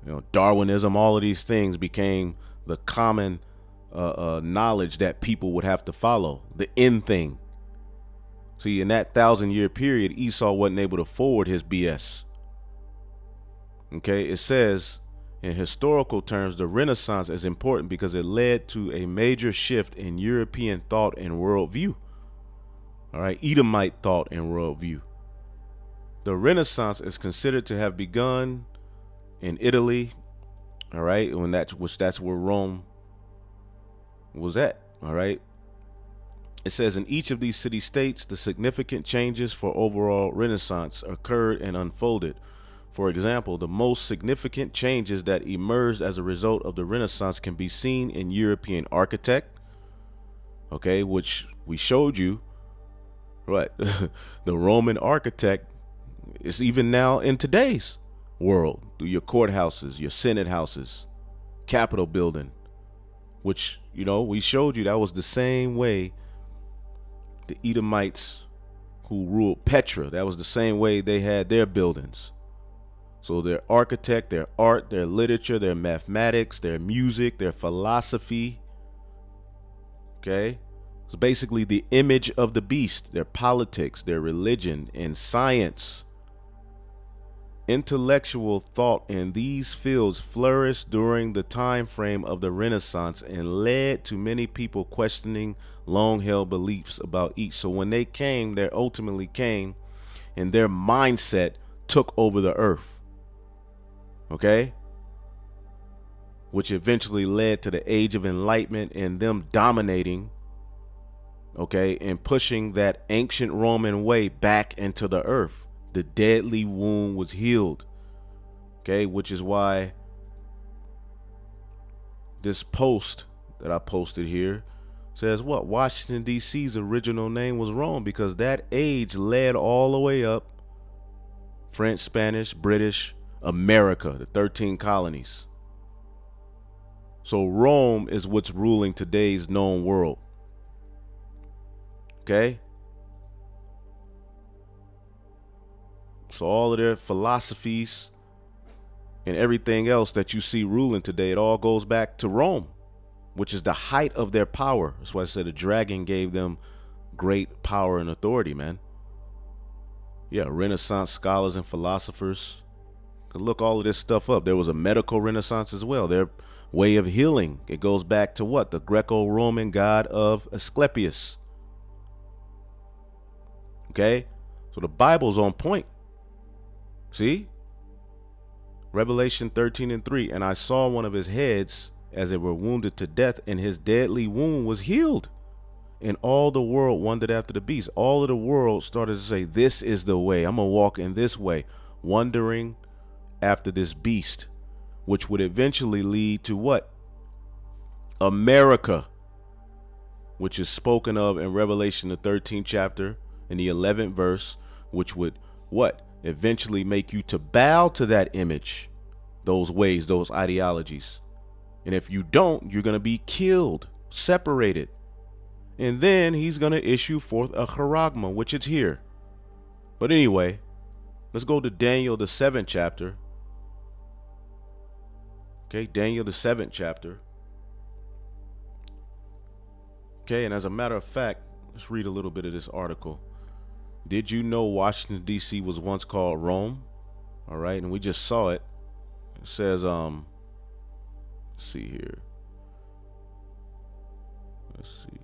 you know, Darwinism, all of these things became the common knowledge that people would have to follow, the end thing. See, in that 1,000-year period, Esau wasn't able to forward his BS. Okay, it says in historical terms, the Renaissance is important because it led to a major shift in European thought and worldview. All right, Edomite thought and worldview. The Renaissance is considered to have begun in Italy. All right, that's where Rome was at. All right. It says in each of these city-states, the significant changes for overall Renaissance occurred and unfolded. For example, the most significant changes that emerged as a result of the Renaissance can be seen in European architect, okay, which we showed you, right? The Roman architect is even now in today's world through your courthouses, your senate houses, Capitol building, which, you know, we showed you that was the same way the Edomites who ruled Petra, that was the same way they had their buildings. So their architect, their art, their literature, their mathematics, their music, their philosophy, okay, it's basically the image of the beast, their politics, their religion, and science. Intellectual thought in these fields flourished during the time frame of the Renaissance and led to many people questioning long-held beliefs about each. So when they came, they ultimately came and their mindset took over the earth, okay? Which eventually led to the Age of Enlightenment and them dominating, okay, and pushing that ancient Roman way back into the earth. The deadly wound was healed, okay, which is why this post that I posted here says what? Washington, D.C.'s original name was Rome because that age led all the way up French, Spanish, British, America, the 13 colonies. So Rome is what's ruling today's known world, okay? So all of their philosophies and everything else that you see ruling today, it all goes back to Rome, which is the height of their power. That's why I said the dragon gave them great power and authority, man. Yeah, Renaissance scholars and philosophers could look all of this stuff up. There was a medical Renaissance as well. Their way of healing, it goes back to what? The Greco-Roman god of Asclepius. Okay, so the Bible's on point. See? Revelation 13:3. And I saw one of his heads as it were wounded to death, and his deadly wound was healed. And all the world wondered after the beast. All of the world started to say, this is the way. I'm going to walk in this way, wondering after this beast, which would eventually lead to what? America, which is spoken of in Revelation, the 13th chapter, in the 11th verse, which would what? Eventually make you to bow to that image, those ways, those ideologies. And if you don't, you're going to be killed, separated. And then he's going to issue forth a charagma, which is here. But anyway, let's go to Daniel, the 7th chapter. Okay, Daniel, the 7th chapter. Okay, and as a matter of fact, let's read a little bit of this article. Did you know Washington, D.C. was once called Rome? All right, and we just saw it. It says, let's see here. Let's see.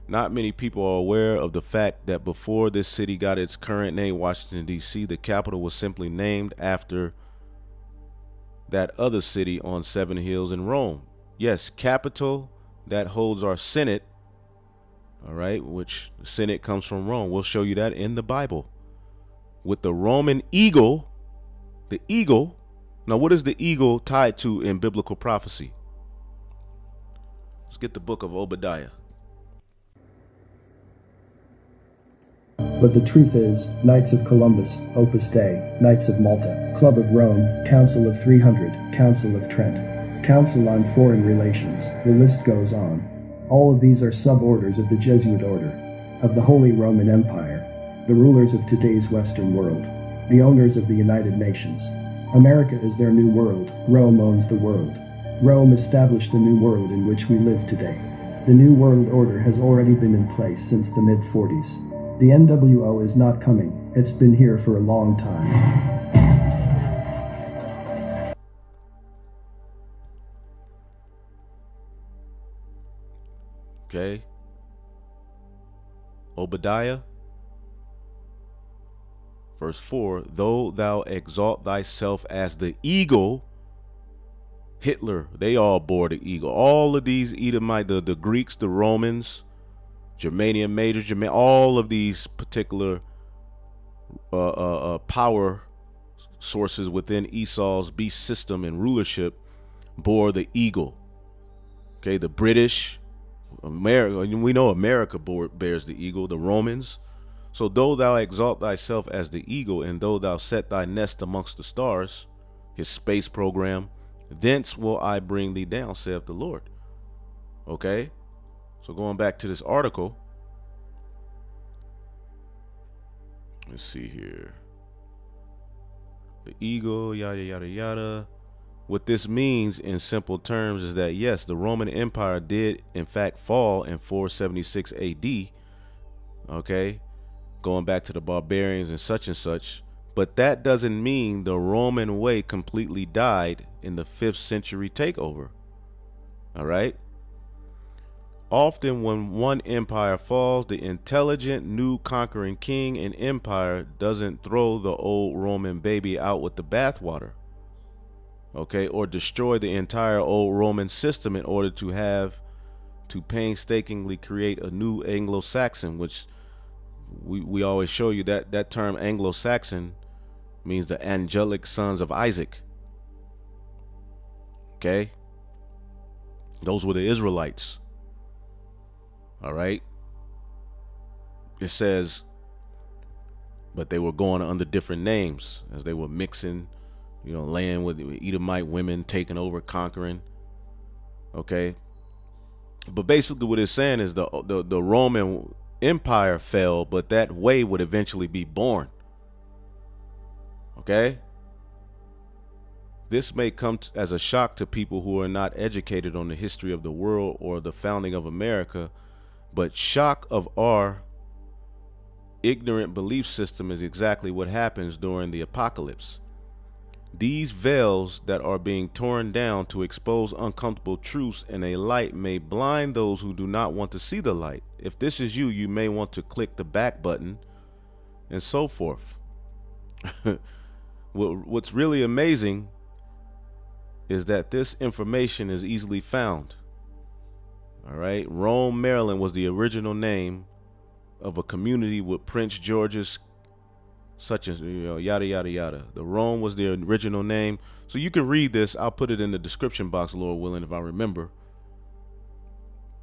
Not many people are aware of the fact that before this city got its current name, Washington, D.C., the capital was simply named after that other city on Seven Hills in Rome. Yes, capital that holds our Senate. All right, which the Senate comes from Rome. We'll show you that in the Bible. With the Roman eagle, the eagle. Now, what is the eagle tied to in biblical prophecy? Let's get the book of Obadiah. But the truth is, Knights of Columbus, Opus Dei, Knights of Malta, Club of Rome, Council of 300, Council of Trent, Council on Foreign Relations, the list goes on. All of these are suborders of the Jesuit order, of the Holy Roman Empire, the rulers of today's Western world, the owners of the United Nations. America is their new world. Rome owns the world. Rome established the new world in which we live today. The New World Order has already been in place since the mid-40s. The NWO is not coming. It's been here for a long time. Okay. Obadiah, verse 4, though thou exalt thyself as the eagle, Hitler, they all bore the eagle. All of these Edomite, the Greeks, the Romans, Germanian majors, all of these particular power sources within Esau's beast system and rulership bore the eagle. Okay, the British, America, we know America bears the eagle, the Romans. So though thou exalt thyself as the eagle, and though thou set thy nest amongst the stars, his space program, thence will I bring thee down, saith the Lord. Okay, so going back to this article, let's see here. The eagle, yada, yada, yada. What this means in simple terms is that, yes, the Roman Empire did, in fact, fall in 476 AD. Okay, going back to the barbarians and such. But that doesn't mean the Roman way completely died in the 5th century takeover. All right. Often when one empire falls, the intelligent new conquering king and empire doesn't throw the old Roman baby out with the bathwater. Okay, or destroy the entire old Roman system in order to painstakingly create a new Anglo-Saxon, which we always show you that term Anglo-Saxon means the angelic sons of Isaac. Okay, those were the Israelites. All right, it says, but they were going under different names as they were mixing, land with Edomite women, taking over, conquering. Okay, but basically what it's saying is the Roman Empire fell, but that way would eventually be born. Okay, this may come as a shock to people who are not educated on the history of the world or the founding of America, but shock of our ignorant belief system is exactly what happens during the apocalypse. These veils that are being torn down to expose uncomfortable truths in a light may blind those who do not want to see the light. If this is you, you may want to click the back button and so forth. What's really amazing is that this information is easily found. All right. Rome, Maryland was the original name of a community with Prince George's such as, yada, yada, yada. The Rome was the original name. So you can read this. I'll put it in the description box, Lord willing, if I remember.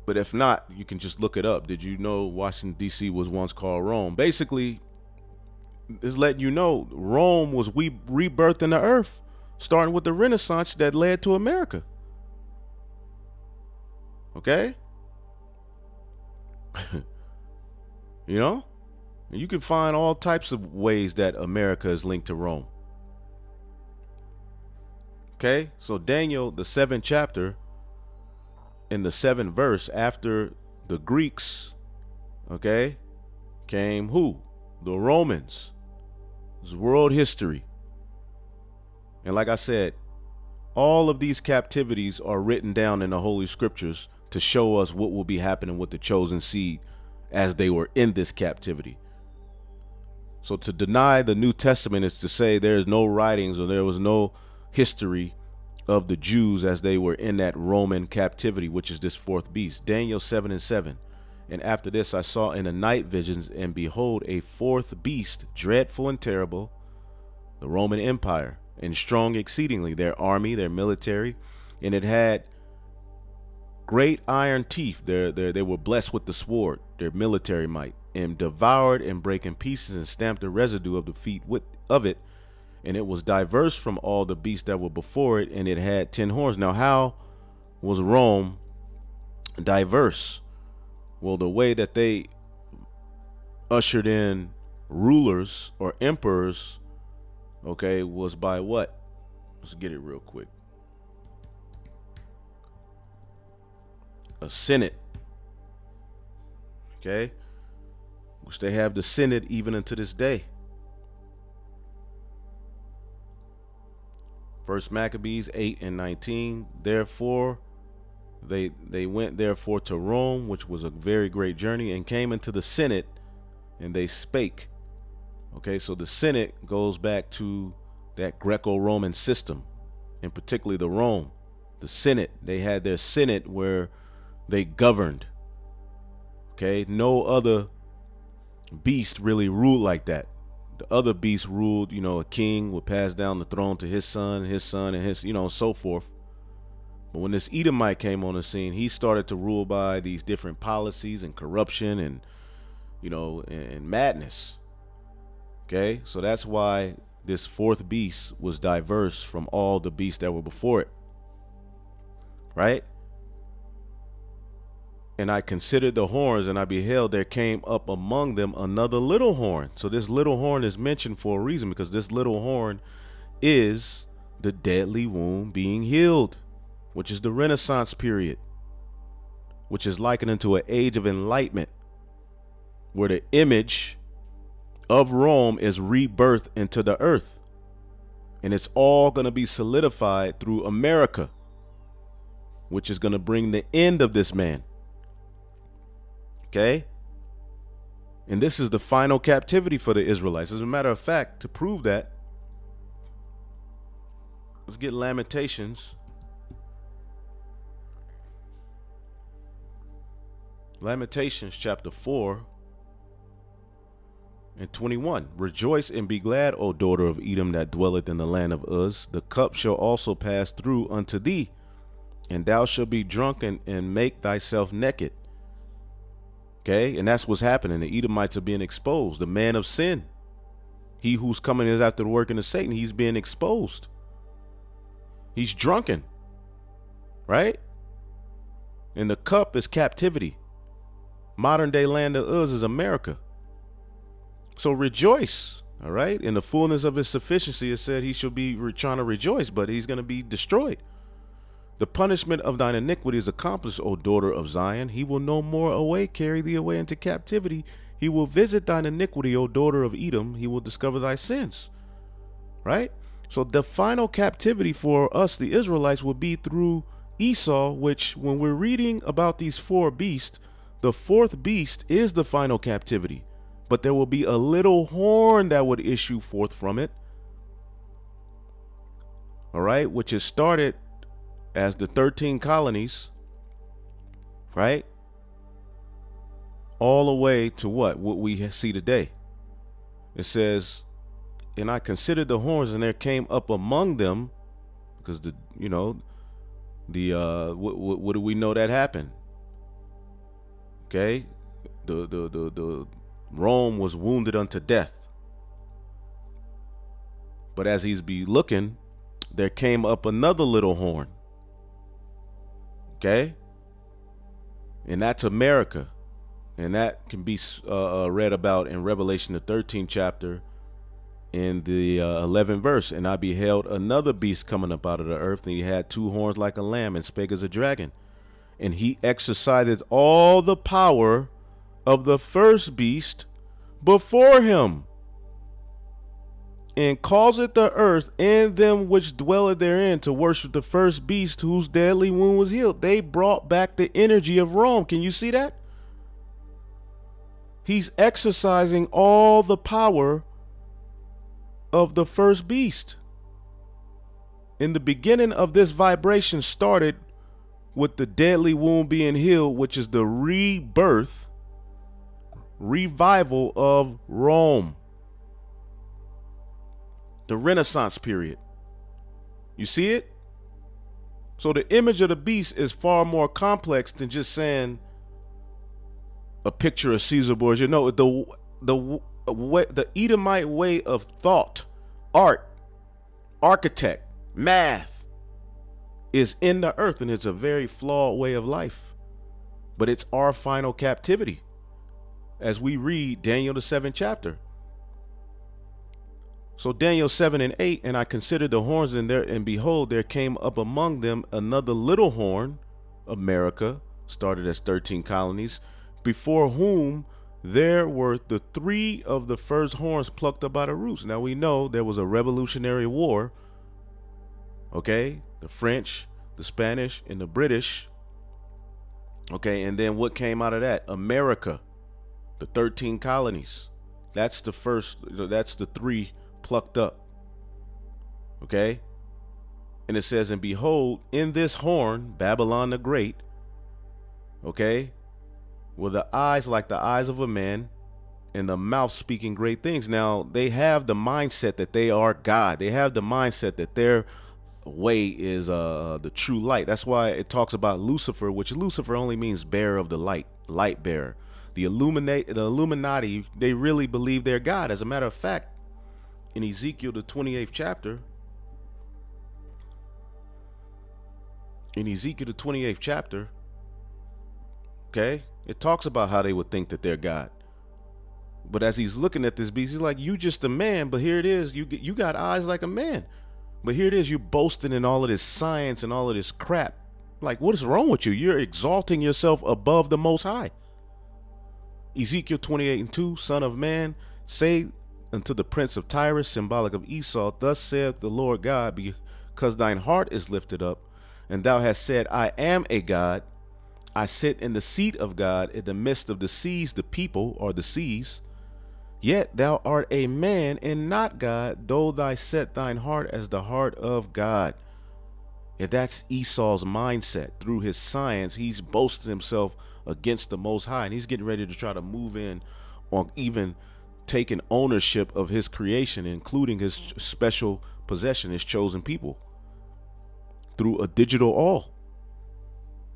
But if not, you can just look it up. Did you know Washington, D.C. was once called Rome? Basically, it's letting you know Rome was rebirthed in the earth, starting with the Renaissance that led to America. Okay? You know? You can find all types of ways that America is linked to Rome. Okay? So Daniel, the 7th chapter, in the 7th verse, after the Greeks, okay, came who? The Romans. It's world history. And like I said, all of these captivities are written down in the Holy Scriptures to show us what will be happening with the chosen seed as they were in this captivity. So to deny the New Testament is to say there's no writings or there was no history of the Jews as they were in that Roman captivity, which is this 4th beast. Daniel 7:7. And after this I saw in the night visions, and behold, a 4th beast, dreadful and terrible, the Roman Empire, and strong exceedingly, their army, their military, and it had great iron teeth. They were blessed with the sword, their military might, and devoured and brake in pieces and stamped the residue of the feet of it. And it was diverse from all the beasts that were before it, and it had 10 horns. Now, how was Rome diverse? Well, the way that they ushered in rulers or emperors, okay, was by what? Let's get it real quick. A Senate. Okay? Which they have the Senate even unto this day. First Maccabees 8:19. Therefore, they went therefore to Rome, which was a very great journey, and came into the Senate, and they spake. Okay, so the Senate goes back to that Greco-Roman system, and particularly the Rome. The Senate, they had their Senate where they governed. Okay, no other beast really ruled like that. The other beasts ruled, a king would pass down the throne to his son, and his, so forth. But when this Edomite came on the scene, he started to rule by these different policies and corruption and, and madness. Okay, so that's why this 4th beast was diverse from all the beasts that were before it. Right? And I considered the horns, and I beheld there came up among them another little horn. So this little horn is mentioned for a reason, because this little horn is the deadly wound being healed, which is the Renaissance period, which is likened unto an age of enlightenment, where the image of Rome is rebirthed into the earth. And it's all going to be solidified through America, which is going to bring the end of this man. Okay? And this is the final captivity for the Israelites. As a matter of fact, to prove that, let's get Lamentations. Lamentations chapter 4 and 21. Rejoice and be glad, O daughter of Edom, that dwelleth in the land of Uz. The cup shall also pass through unto thee, and thou shalt be drunken and make thyself naked. Okay, and that's what's happening. The Edomites are being exposed. The man of sin, he who's coming is after the working of Satan, he's being exposed. He's drunken, right? And the cup is captivity. Modern day land of Uz is America. So rejoice, all right? In the fullness of his sufficiency, it said he shall be trying to rejoice, but he's going to be destroyed. The punishment of thine iniquity is accomplished, O daughter of Zion. He will no more carry thee away into captivity. He will visit thine iniquity, O daughter of Edom. He will discover thy sins. Right? So the final captivity for us, the Israelites, will be through Esau, which when we're reading about these 4 beasts, the 4th beast is the final captivity. But there will be a little horn that would issue forth from it. All right? Which is started as the 13 colonies, right? All the way to what we see today. It says, and I considered the horns, and there came up among them, because what do we know that happened? Okay, the Rome was wounded unto death. But as he's be looking, there came up another little horn. Okay, and that's America, and that can be read about in Revelation the 13th chapter, in the 11th verse. And I beheld another beast coming up out of the earth, and he had two horns like a lamb, and spake as a dragon. And he exercised all the power of the first beast before him, and causeth the earth and them which dwell therein to worship the first beast, whose deadly wound was healed. They brought back the energy of Rome. Can you see that? He's exercising all the power of the first beast. In the beginning of this vibration started with the deadly wound being healed, which is the rebirth, revival of Rome. The Renaissance period. You see it? So the image of the beast is far more complex than just saying a picture of Caesar Borgia. No, the Edomite way of thought, art, architect, math is in the earth, and it's a very flawed way of life. But it's our final captivity as we read Daniel the 7th chapter. So Daniel 7 and 8, and I considered the horns in there, and behold, there came up among them another little horn. America started as 13 colonies, before whom there were the three of the first horns plucked up by the roots. Now we know there was a Revolutionary War. Okay, the French, the Spanish, and the British. Okay, and then what came out of that? America, the 13 colonies. That's the first, that's the three plucked up. Okay, and it says, and behold, in this horn, Babylon the Great, okay, were the eyes like the eyes of a man, and the mouth speaking great things. Now they have the mindset that they are God. They have the mindset that their way is the true light. That's why it talks about Lucifer, which Lucifer only means bearer of the light, light bearer. The Illuminati, they really believe they're God. As a matter of fact, in Ezekiel the 28th chapter, okay, it talks about how they would think that they're God. But as he's looking at this beast, he's like, you just a man, but here it is, you got eyes like a man. But here it is, you boasting in all of this science and all of this crap. Like, what is wrong with you? You're exalting yourself above the Most High. Ezekiel 28 and 2, Son of man, say unto the prince of Tyrus, symbolic of Esau, thus saith the Lord God, because thine heart is lifted up, and thou hast said, I am a God. I sit in the seat of God in the midst of the seas, the people, or the seas. Yet thou art a man and not God, though thou set thine heart as the heart of God. If that's Esau's mindset. Through his science, he's boasting himself against the Most High, and he's getting ready to try to move in on even taking ownership of his creation, including his special possession, his chosen people, through a digital all,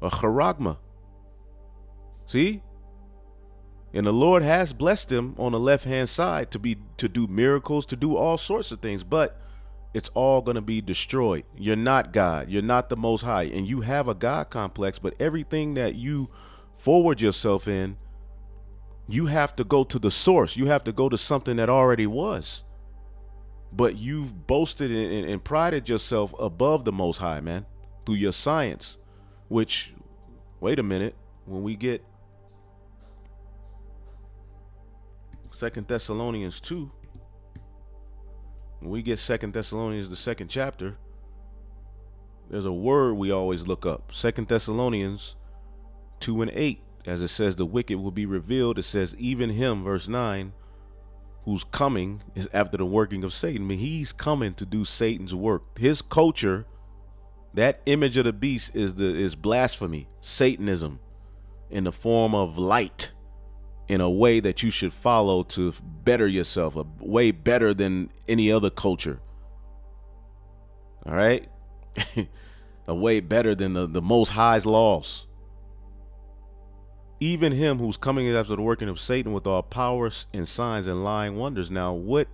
a charagma. See? And the Lord has blessed him on the left-hand side to do miracles, to do all sorts of things, but it's all going to be destroyed. You're not God. You're not the Most High, and you have a God complex, but everything that you forward yourself in, you have to go to the source. You have to go to something that already was. But you've boasted and prided yourself above the Most High, man, through your science, which, wait a minute, when we get 2 Thessalonians 2, when we get 2 Thessalonians, the 2nd chapter, there's a word we always look up. 2 Thessalonians 2 and 8, as it says, the wicked will be revealed. It says, even him, verse 9, whose coming is after the working of Satan. I mean, he's coming to do Satan's work. His culture, that image of the beast is blasphemy, Satanism. in the form of light, in a way that you should follow to better yourself, a way better than any other culture. All right? A way better than the Most High's laws. Even him who's coming after the working of Satan with all powers and signs and lying wonders. Now, what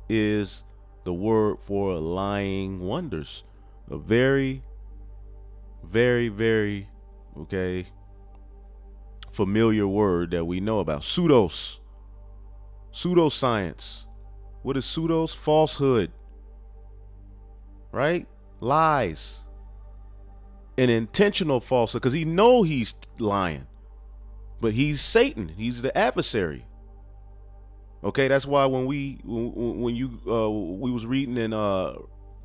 is the word for lying wonders? A very, very, very, okay, familiar word that we know about. Pseudoscience. What is pseudos? Falsehood, right? Lies. An intentional falsehood, because he know he's lying, but he's Satan. He's the adversary. Okay, that's why when we was reading in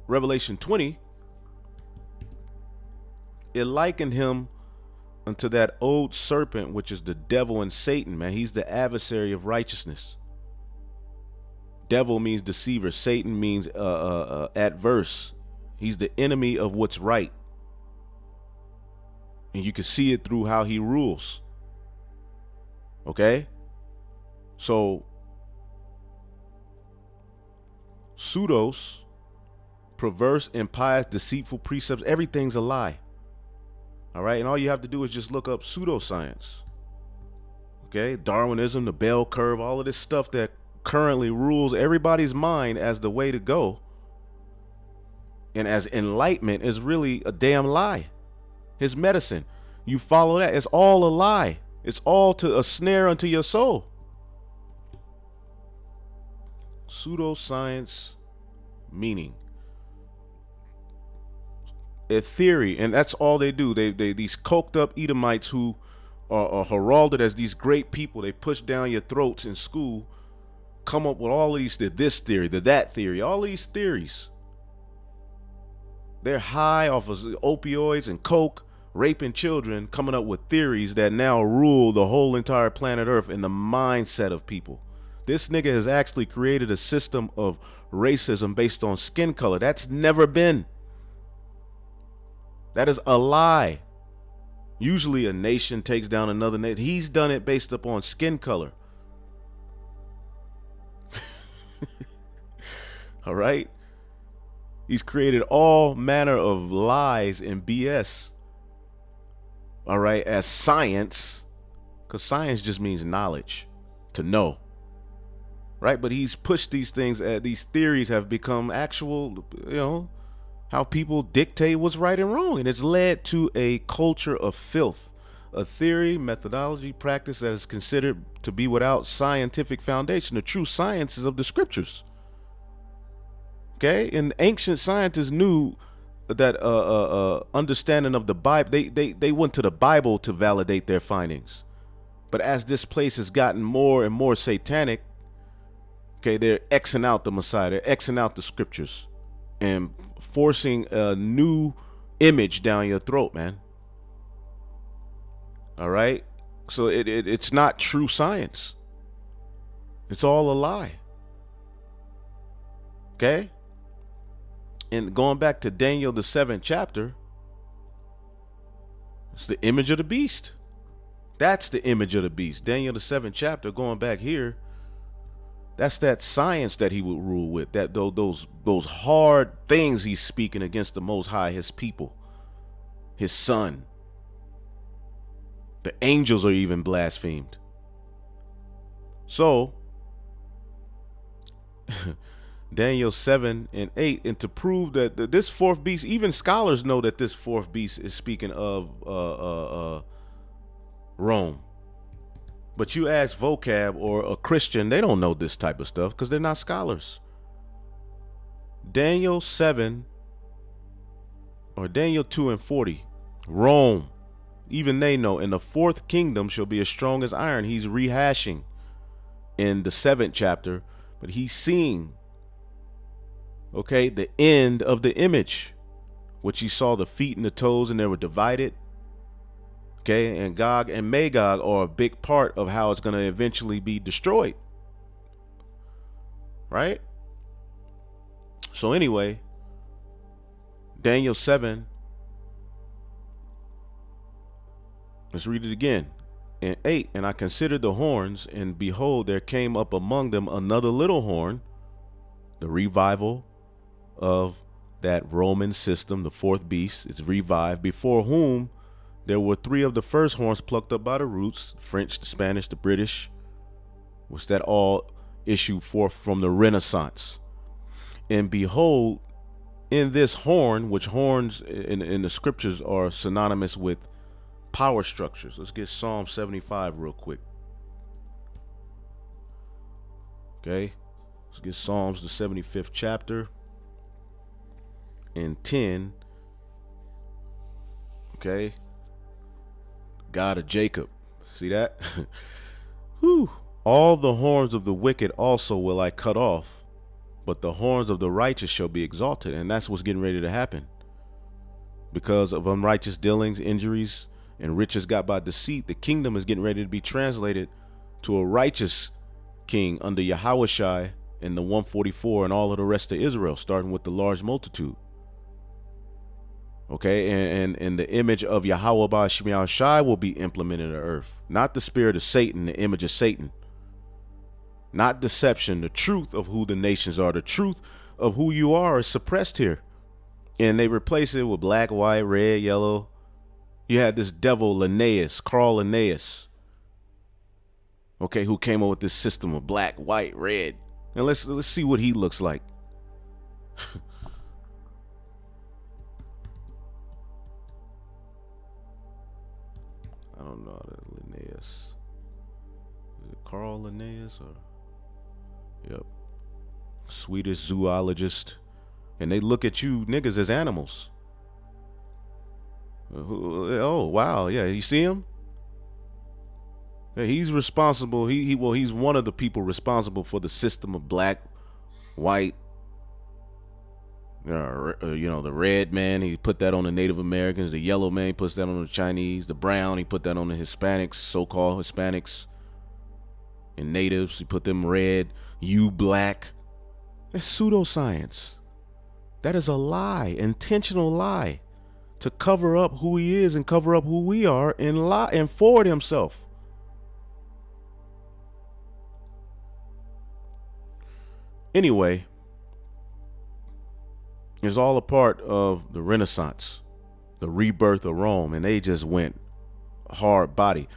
Revelation 20, it likened him unto that old serpent, which is the devil and Satan, man. He's the adversary of righteousness. Devil means deceiver. Satan means adverse. He's the enemy of what's right. And you can see it through how he rules. Okay? So, pseudos, perverse, impious, deceitful precepts, everything's a lie. All right? And all you have to do is just look up pseudoscience. Okay? Darwinism, the bell curve, all of this stuff that currently rules everybody's mind as the way to go and as enlightenment is really a damn lie. His medicine, you follow that, it's all a lie. It's all to a snare unto your soul. Pseudoscience meaning a theory, and that's all they do. They these coked up Edomites who are heralded as these great people. They push down your throats in school, come up with all of these, this theory, that theory, all of these theories. They're high off of opioids and coke, raping children, coming up with theories that now rule the whole entire planet Earth in the mindset of people. This nigga has actually created a system of racism based on skin color. That's never been. That is a lie. Usually a nation takes down another nation. He's done it based upon skin color. All right? He's created all manner of lies and BS. All right, as science, because science just means knowledge, to know. Right? But he's pushed these things, these theories have become actual, you know, how people dictate what's right and wrong. And it's led to a culture of filth, a theory, methodology, practice that is considered to be without scientific foundation. The true science is of the scriptures. Okay? And ancient scientists knew that understanding of the Bible, they went to the Bible to validate their findings. But as this place has gotten more and more satanic, okay, they're Xing out the Messiah, they're Xing out the scriptures and forcing a new image down your throat, man. All right? So it's not true science. It's all a lie. Okay? And going back to Daniel, the 7th chapter, it's the image of the beast. That's the image of the beast. Daniel, the 7th chapter, going back here, that's that science that he would rule with. That those hard things he's speaking against the Most High, his people, his son. The angels are even blasphemed. So, Daniel 7 and 8, and to prove that this fourth beast, even scholars know that this fourth beast is speaking of Rome. But you ask vocab or a Christian, they don't know this type of stuff because they're not scholars. Daniel 7 or Daniel 2 and 40, Rome, even they know, and the fourth kingdom shall be as strong as iron. He's rehashing in the 7th chapter, but he's seeing, okay, the end of the image, which he saw the feet and the toes and they were divided. Okay, and Gog and Magog are a big part of how it's going to eventually be destroyed. Right? So anyway, Daniel 7, let's read it again. And 8, and I considered the horns, and behold, there came up among them another little horn, the revival of that Roman system, the fourth beast is revived, before whom there were 3 of the first horns plucked up by the roots, the French, the Spanish, the British, which that all issued forth from the Renaissance. And behold, in this horn, which horns in the scriptures are synonymous with power structures. Let's get Psalm 75 real quick. Okay, let's get Psalms, the 75th chapter and 10. Okay, God of Jacob. See that? Whew. All the horns of the wicked also will I cut off, but the horns of the righteous shall be exalted. And that's what's getting ready to happen. Because of unrighteous dealings, injuries, and riches got by deceit, the kingdom is getting ready to be translated to a righteous king under Yahawashi and the 144 and all of the rest of Israel, starting with the large multitude. Okay, and the image of Yahawah will be implemented on earth. Not the spirit of Satan, the image of Satan. Not deception. The truth of who the nations are, the truth of who you are is suppressed here. And they replace it with black, white, red, yellow. You had this devil Linnaeus, Carl Linnaeus, okay, who came up with this system of black, white, red. And let's see what he looks like. I don't know Linnaeus. Is it Carl Linnaeus or? Yep. Swedish zoologist. And they look at you niggas as animals. Oh wow, yeah, you see him? Yeah, he's responsible. He's one of the people responsible for the system of black, white, the red man, he put that on the Native Americans. The yellow man, he puts that on the Chinese. The brown, he put that on the Hispanics, so-called Hispanics and natives. He put them red, you black. That's pseudoscience. That is a lie, intentional lie, to cover up who he is and cover up who we are and lie and forward himself. Anyway, it's all a part of the Renaissance, the rebirth of Rome, and they just went hard body.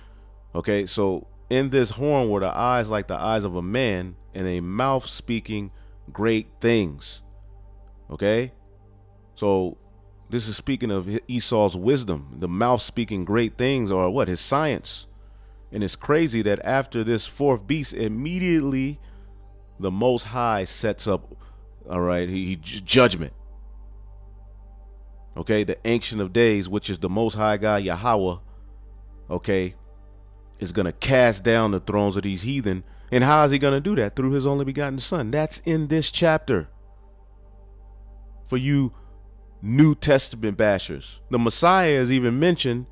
Okay, so in this horn were the eyes like the eyes of a man and a mouth speaking great things. Okay, so this is speaking of Esau's wisdom, the mouth speaking great things, or what, his science. And it's crazy that after this fourth beast, immediately the Most High sets up, all right, he judgment. Okay, the Ancient of Days, which is the Most High God, Yahawah, okay, is going to cast down the thrones of these heathen. And how is he going to do that? Through his only begotten son. That's in this chapter. For you New Testament bashers, the Messiah is even mentioned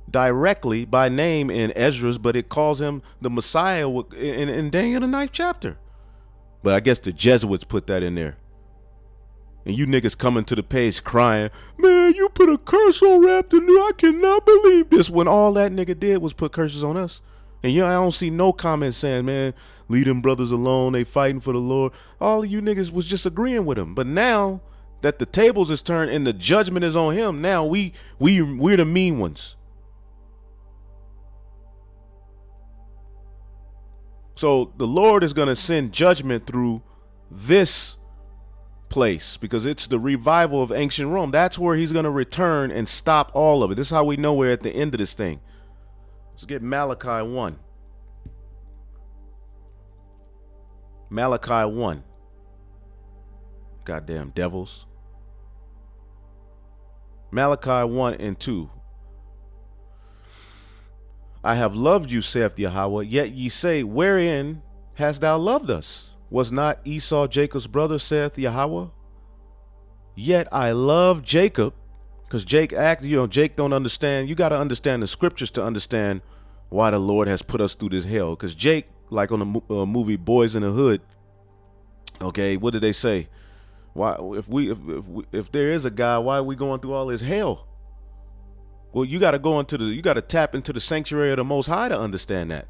directly by name in Ezra's, but it calls him the Messiah in Daniel the 9th chapter. But I guess the Jesuits put that in there. And you niggas coming to the page crying, man, you put a curse on Raptor New. I cannot believe this, when all that nigga did was put curses on us. And I don't see no comments saying, man, leave them brothers alone. They fighting for the Lord. All of you niggas was just agreeing with him. But now that the tables is turned and the judgment is on him, now we're the mean ones. So the Lord is going to send judgment through this place because it's the revival of ancient Rome. That's where he's going to return and stop all of it. This is how we know we're at the end of this thing. Let's get Malachi 1. Malachi 1. Goddamn devils. Malachi 1 and 2. I have loved you, saith Yahawah, yet ye say, wherein hast thou loved us? Was not Esau Jacob's brother, saith Yahawah? Yet I love Jacob, because Jake Jake don't understand. You got to understand the scriptures to understand why the Lord has put us through this hell. Because Jake, like on the movie Boys in the Hood, okay, what did they say? Why, if there is a God, why are we going through all this hell? Well, you got to tap into the sanctuary of the Most High to understand that.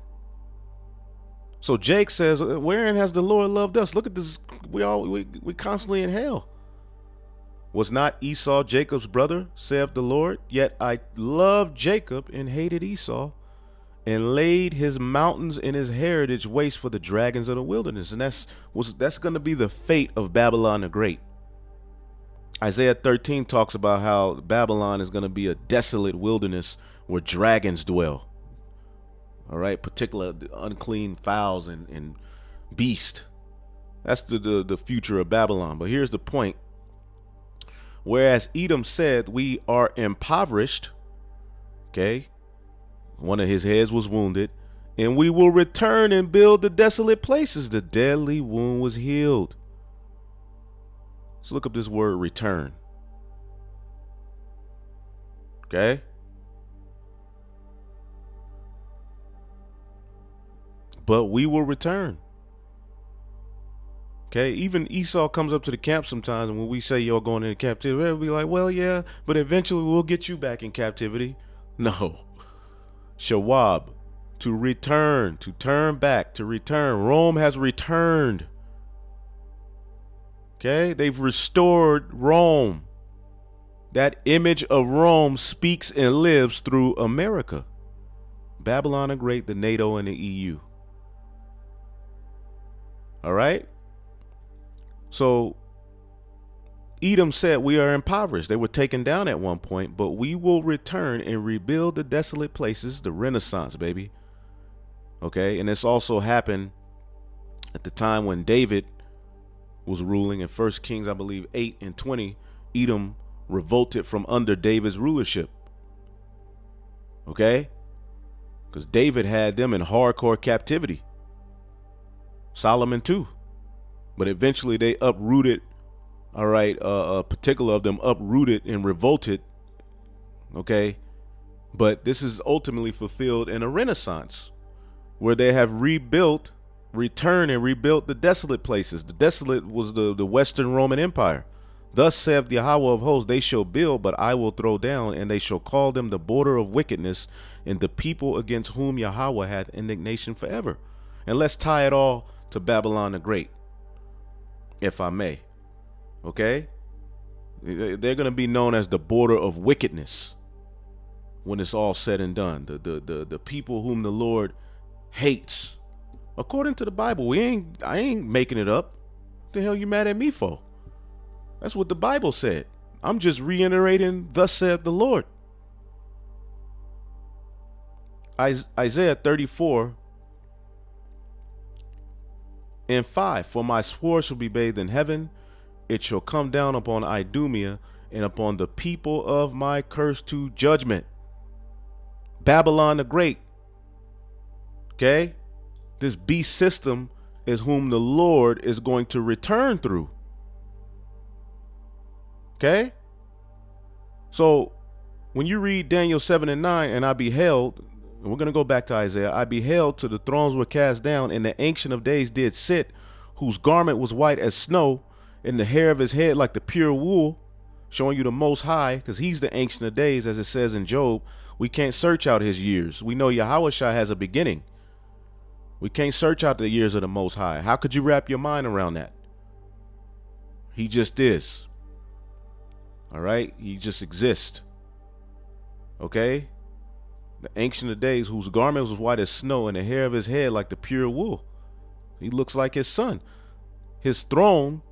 So Jake says, wherein has the Lord loved us? Look at this. We constantly in hell. Was not Esau Jacob's brother, saith the Lord? Yet I loved Jacob and hated Esau, and laid his mountains and his heritage waste for the dragons of the wilderness. And that's going to be the fate of Babylon the Great. Isaiah 13 talks about how Babylon is going to be a desolate wilderness where dragons dwell. All right, particular unclean fowls and beast. That's the future of Babylon. But here's the point. Whereas Edom said, we are impoverished, okay, one of his heads was wounded, and we will return and build the desolate places. The deadly wound was healed. Let's look up this word return. Okay. But we will return. Okay, even Esau comes up to the camp sometimes, and when we say you're going into captivity, they'll be like, well, yeah, but eventually we'll get you back in captivity. No. Shawab, to return, to turn back, to return. Rome has returned. Okay, they've restored Rome. That image of Rome speaks and lives through America. Babylon the Great, the NATO, and the EU. All right. So Edom said, we are impoverished. They were taken down at one point, but we will return and rebuild the desolate places, the Renaissance, baby. Okay. And this also happened at the time when David was ruling in 1 Kings, I believe, 8 and 20. Edom revolted from under David's rulership. Okay. Because David had them in hardcore captivity. Solomon too. But eventually they uprooted, all right, a particular of them uprooted and revolted, okay? But this is ultimately fulfilled in a Renaissance where they have rebuilt, returned and rebuilt the desolate places. The desolate was the Western Roman Empire. Thus saith the Yahawah of hosts, they shall build, but I will throw down, and they shall call them the border of wickedness, and the people against whom Yahawah hath indignation forever. And let's tie it all to Babylon the Great, if I may. Okay, they're going to be known as the border of wickedness when it's all said and done. The people whom the Lord hates, according to the Bible. I ain't making it up. What the hell you mad at me for? That's what the Bible said. I'm just reiterating, thus saith the Lord. Isaiah 34 and 5, for my sword shall be bathed in heaven, it shall come down upon Idumea and upon the people of my curse to judgment. Babylon the Great. Okay, this beast system is whom the Lord is going to return through. Okay, so when you read Daniel 7 and 9, and I beheld, and we're going to go back to Isaiah, I beheld till the thrones were cast down, and the Ancient of Days did sit, whose garment was white as snow, and the hair of his head like the pure wool, showing you the Most High, because he's the Ancient of Days, as it says in Job. We can't search out his years. We know Yahawashi has a beginning. We can't search out the years of the Most High. How could you wrap your mind around that? He just is. All right? He just exists. Okay? The Ancient of Days, whose garment was white as snow, and the hair of his head like the pure wool. He looks like his son. His throne,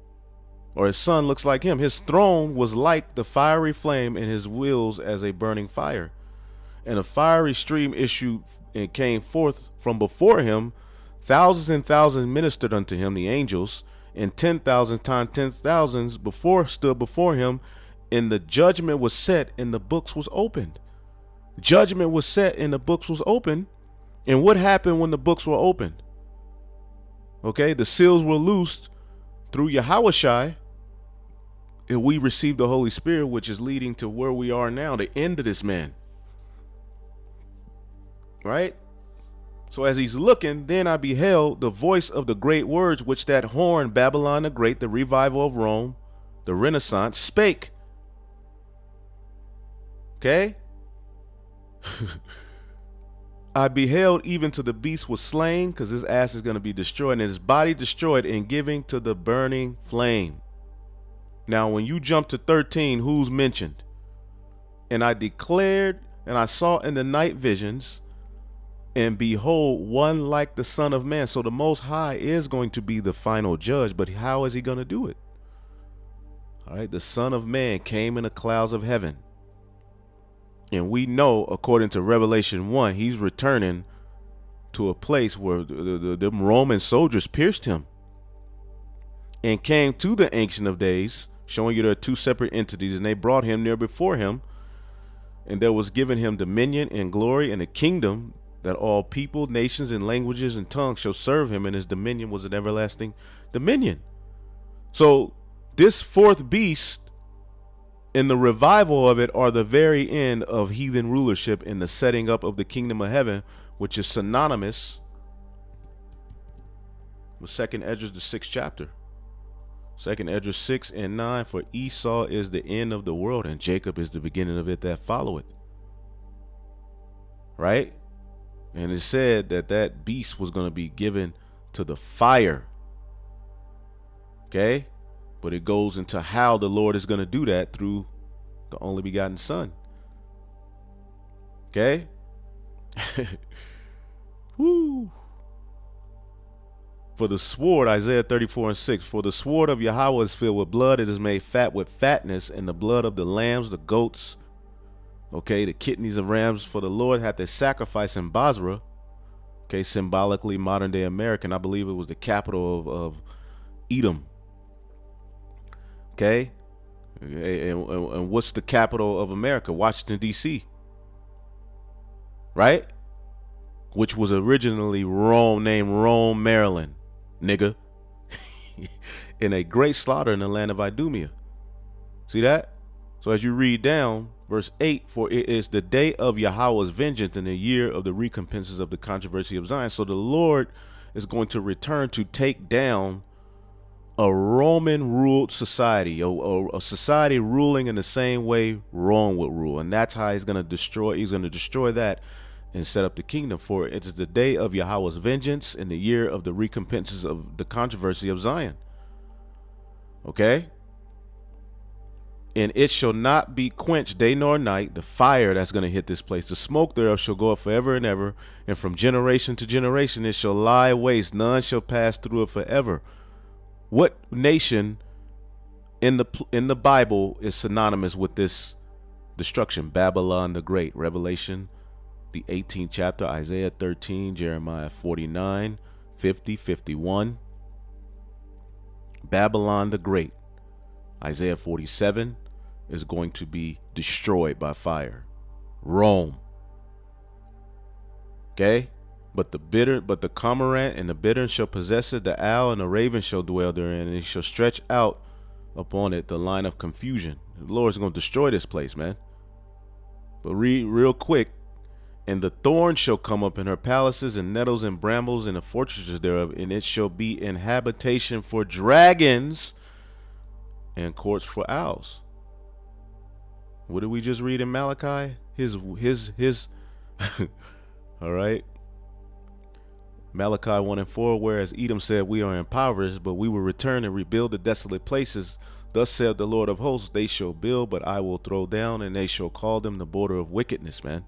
or his son looks like him. His throne was like the fiery flame, and his wheels as a burning fire. And a fiery stream issued and came forth from before him. Thousands and thousands ministered unto him, the angels, and 10,000 times 10,000s stood before him. And the judgment was set, and the books was opened. Judgment was set, and the books was opened. And what happened when the books were opened? Okay, the seals were loosed through Yahawashi, and we received the Holy Spirit, which is leading to where we are now, the end of this man. Right? So as he's looking, then I beheld the voice of the great words which that horn, Babylon the Great, the revival of Rome, the Renaissance, spake. Okay? I beheld even to the beast was slain, because his ass is going to be destroyed, and his body destroyed and giving to the burning flame. Now, when you jump to 13, who's mentioned? And I declared, and I saw in the night visions, and behold, one like the Son of Man. So the Most High is going to be the final judge, but how is he going to do it? All right, the Son of Man came in the clouds of heaven. And we know, according to Revelation 1, he's returning to a place where the Roman soldiers pierced him and came to the Ancient of Days, showing you there are two separate entities, and they brought him near before him, and there was given him dominion and glory and a kingdom that all people, nations, and languages and tongues shall serve him, and his dominion was an everlasting dominion. So this fourth beast in the revival of it are the very end of heathen rulership in the setting up of the kingdom of heaven, which is synonymous with 2nd Esdras, the 6th chapter. 2nd Esdras 6 and 9, for Esau is the end of the world, and Jacob is the beginning of it that followeth. Right? And it said that that beast was going to be given to the fire. Okay? But it goes into how the Lord is going to do that through the only begotten Son. Okay? Woo. For the sword, Isaiah 34 and 6, for the sword of Yahawah is filled with blood. It is made fat with fatness, and the blood of the lambs, the goats, okay, the kidneys of rams. For the Lord hath a sacrifice in Basra, okay, symbolically modern day American. I believe it was the capital of Edom. Okay, and what's the capital of America? Washington, D.C., right? Which was originally Rome, named Rome, Maryland, nigga. In a great slaughter in the land of Idumea. See that? So as you read down, verse 8, for it is the day of Yahawah's vengeance and the year of the recompenses of the controversy of Zion. So the Lord is going to return to take down a Roman ruled society, a society ruling in the same way Rome would rule. And that's how he's going to destroy that and set up the kingdom. For it is the day of Yahawah's vengeance and the year of the recompenses of the controversy of Zion. Okay? And it shall not be quenched day nor night, the fire that's going to hit this place. The smoke thereof shall go up forever and ever, and from generation to generation it shall lie waste. None shall pass through it forever. What nation in the Bible is synonymous with this destruction? Babylon the Great. Revelation, the 18th chapter, Isaiah 13, Jeremiah 49, 50, 51. Babylon the Great. Isaiah 47 is going to be destroyed by fire. Rome. Okay? But the cormorant and the bittern shall possess it, the owl and the raven shall dwell therein, and it shall stretch out upon it the line of confusion. The Lord's going to destroy this place, man. But read real quick. And the thorn shall come up in her palaces, and nettles and brambles in the fortresses thereof, and it shall be an habitation for dragons and courts for owls. What did we just read in Malachi? His all right. Malachi 1 and 4, whereas Edom said, we are impoverished, but we will return and rebuild the desolate places. Thus said the Lord of hosts, they shall build, but I will throw down, and they shall call them the border of wickedness, man.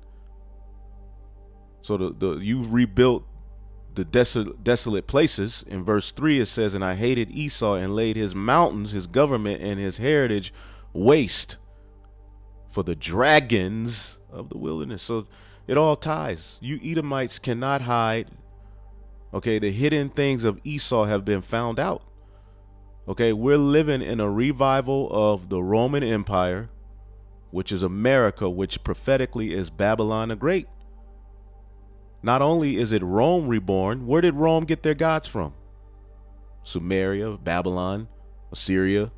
So you've rebuilt the desolate places. In verse 3 it says, and I hated Esau and laid his mountains, his government, and his heritage waste for the dragons of the wilderness. So it all ties. You Edomites cannot hide. Okay, the hidden things of Esau have been found out. Okay, we're living in a revival of the Roman Empire, which is America, which prophetically is Babylon the Great. Not only is it Rome reborn, where did Rome get their gods from? Sumeria, Babylon, Assyria.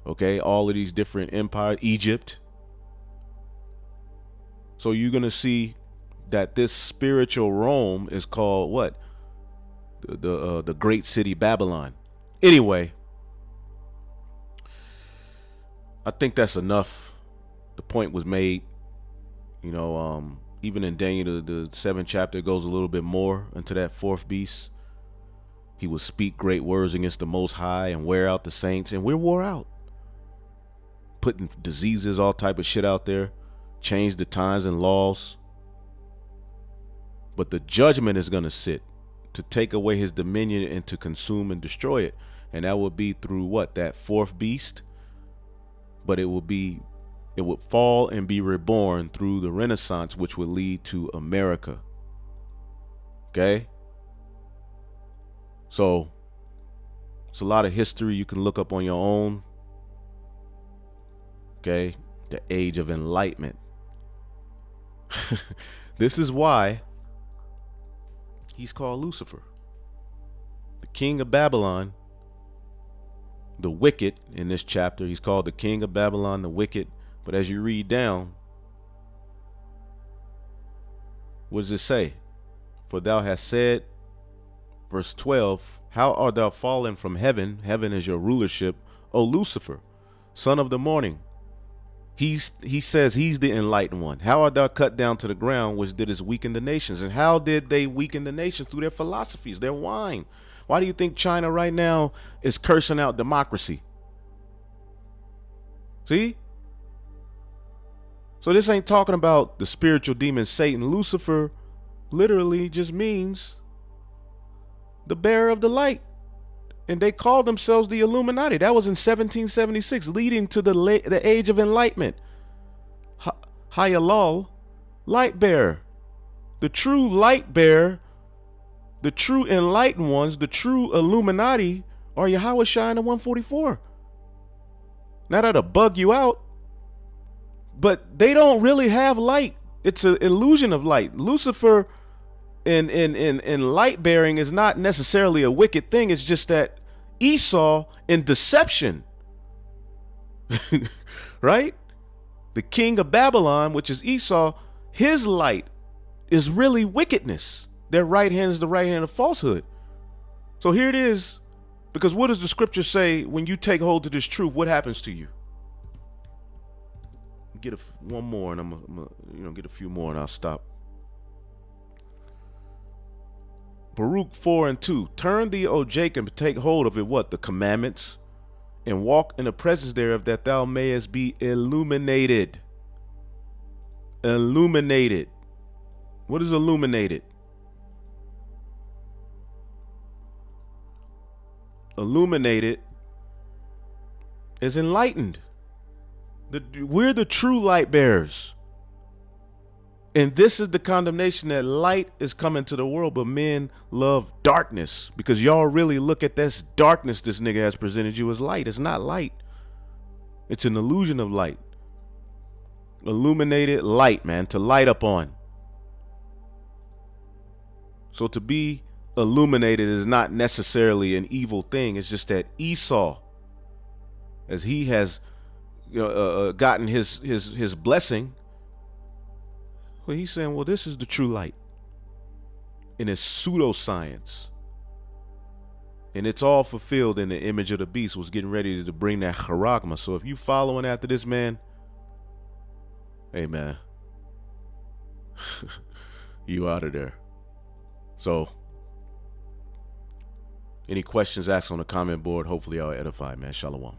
Okay, all of these different empires, Egypt. So you're going to see that this spiritual Rome is called what? The great city Babylon. Anyway, I think that's enough. The point was made. You know, even in Daniel, the 7th chapter, it goes a little bit more into that 4th beast. He will speak great words against the Most High and wear out the saints, and we're wore out. Putting diseases, all type of shit out there, change the times and laws. But the judgment is going to sit to take away his dominion and to consume and destroy it. And that will be through what? That 4th beast. But it would fall and be reborn through the Renaissance, which would lead to America. Okay? So it's a lot of history you can look up on your own. Okay? The Age of Enlightenment. This is why he's called Lucifer, the king of Babylon, the wicked. In this chapter, he's called the king of Babylon, the wicked. But as you read down, what does it say? For thou hast said, verse 12, how art thou fallen from heaven? Heaven is your rulership, O Lucifer, son of the morning. He says he's the enlightened one. How art thou cut down to the ground, which didst weaken the nations? And how did they weaken the nations? Through their philosophies, their wine. Why do you think China right now is cursing out democracy? See? So this ain't talking about the spiritual demon Satan. Lucifer literally just means the bearer of the light. And they called themselves the Illuminati. That was in 1776, leading to the Age of Enlightenment. Halal, light bearer. The true light bearer, the true enlightened ones, the true Illuminati are Yahawashi and the 144. Now that'll bug you out, but they don't really have light. It's an illusion of light. Lucifer in light bearing is not necessarily a wicked thing. It's just that Esau in deception, right? The king of Babylon, which is Esau, his light is really wickedness. Their right hand is the right hand of falsehood. So here it is, because what does the scripture say? When you take hold of this truth, what happens to you? Get one more, and I'm gonna get a few more, and I'll stop. Baruch 4:2. Turn thee, O Jacob, take hold of it, what? The commandments, and walk in the presence thereof, that thou mayest be illuminated. Illuminated. What is illuminated? Illuminated is enlightened. We're the true light bearers. And this is the condemnation, that light is coming to the world, but men love darkness, because y'all really look at this darkness this nigga has presented you as light. It's not light. It's an illusion of light. Illuminated light, man, to light up on. So to be illuminated is not necessarily an evil thing. It's just that Esau, as he has gotten his blessing, well, he's saying, well, this is the true light. And it's pseudoscience. And it's all fulfilled in the image of the beast, was getting ready to bring that charagma. So if you following after this man, hey man, you out of there. So any questions, ask on the comment board. Hopefully I'll edify, man. Shalom.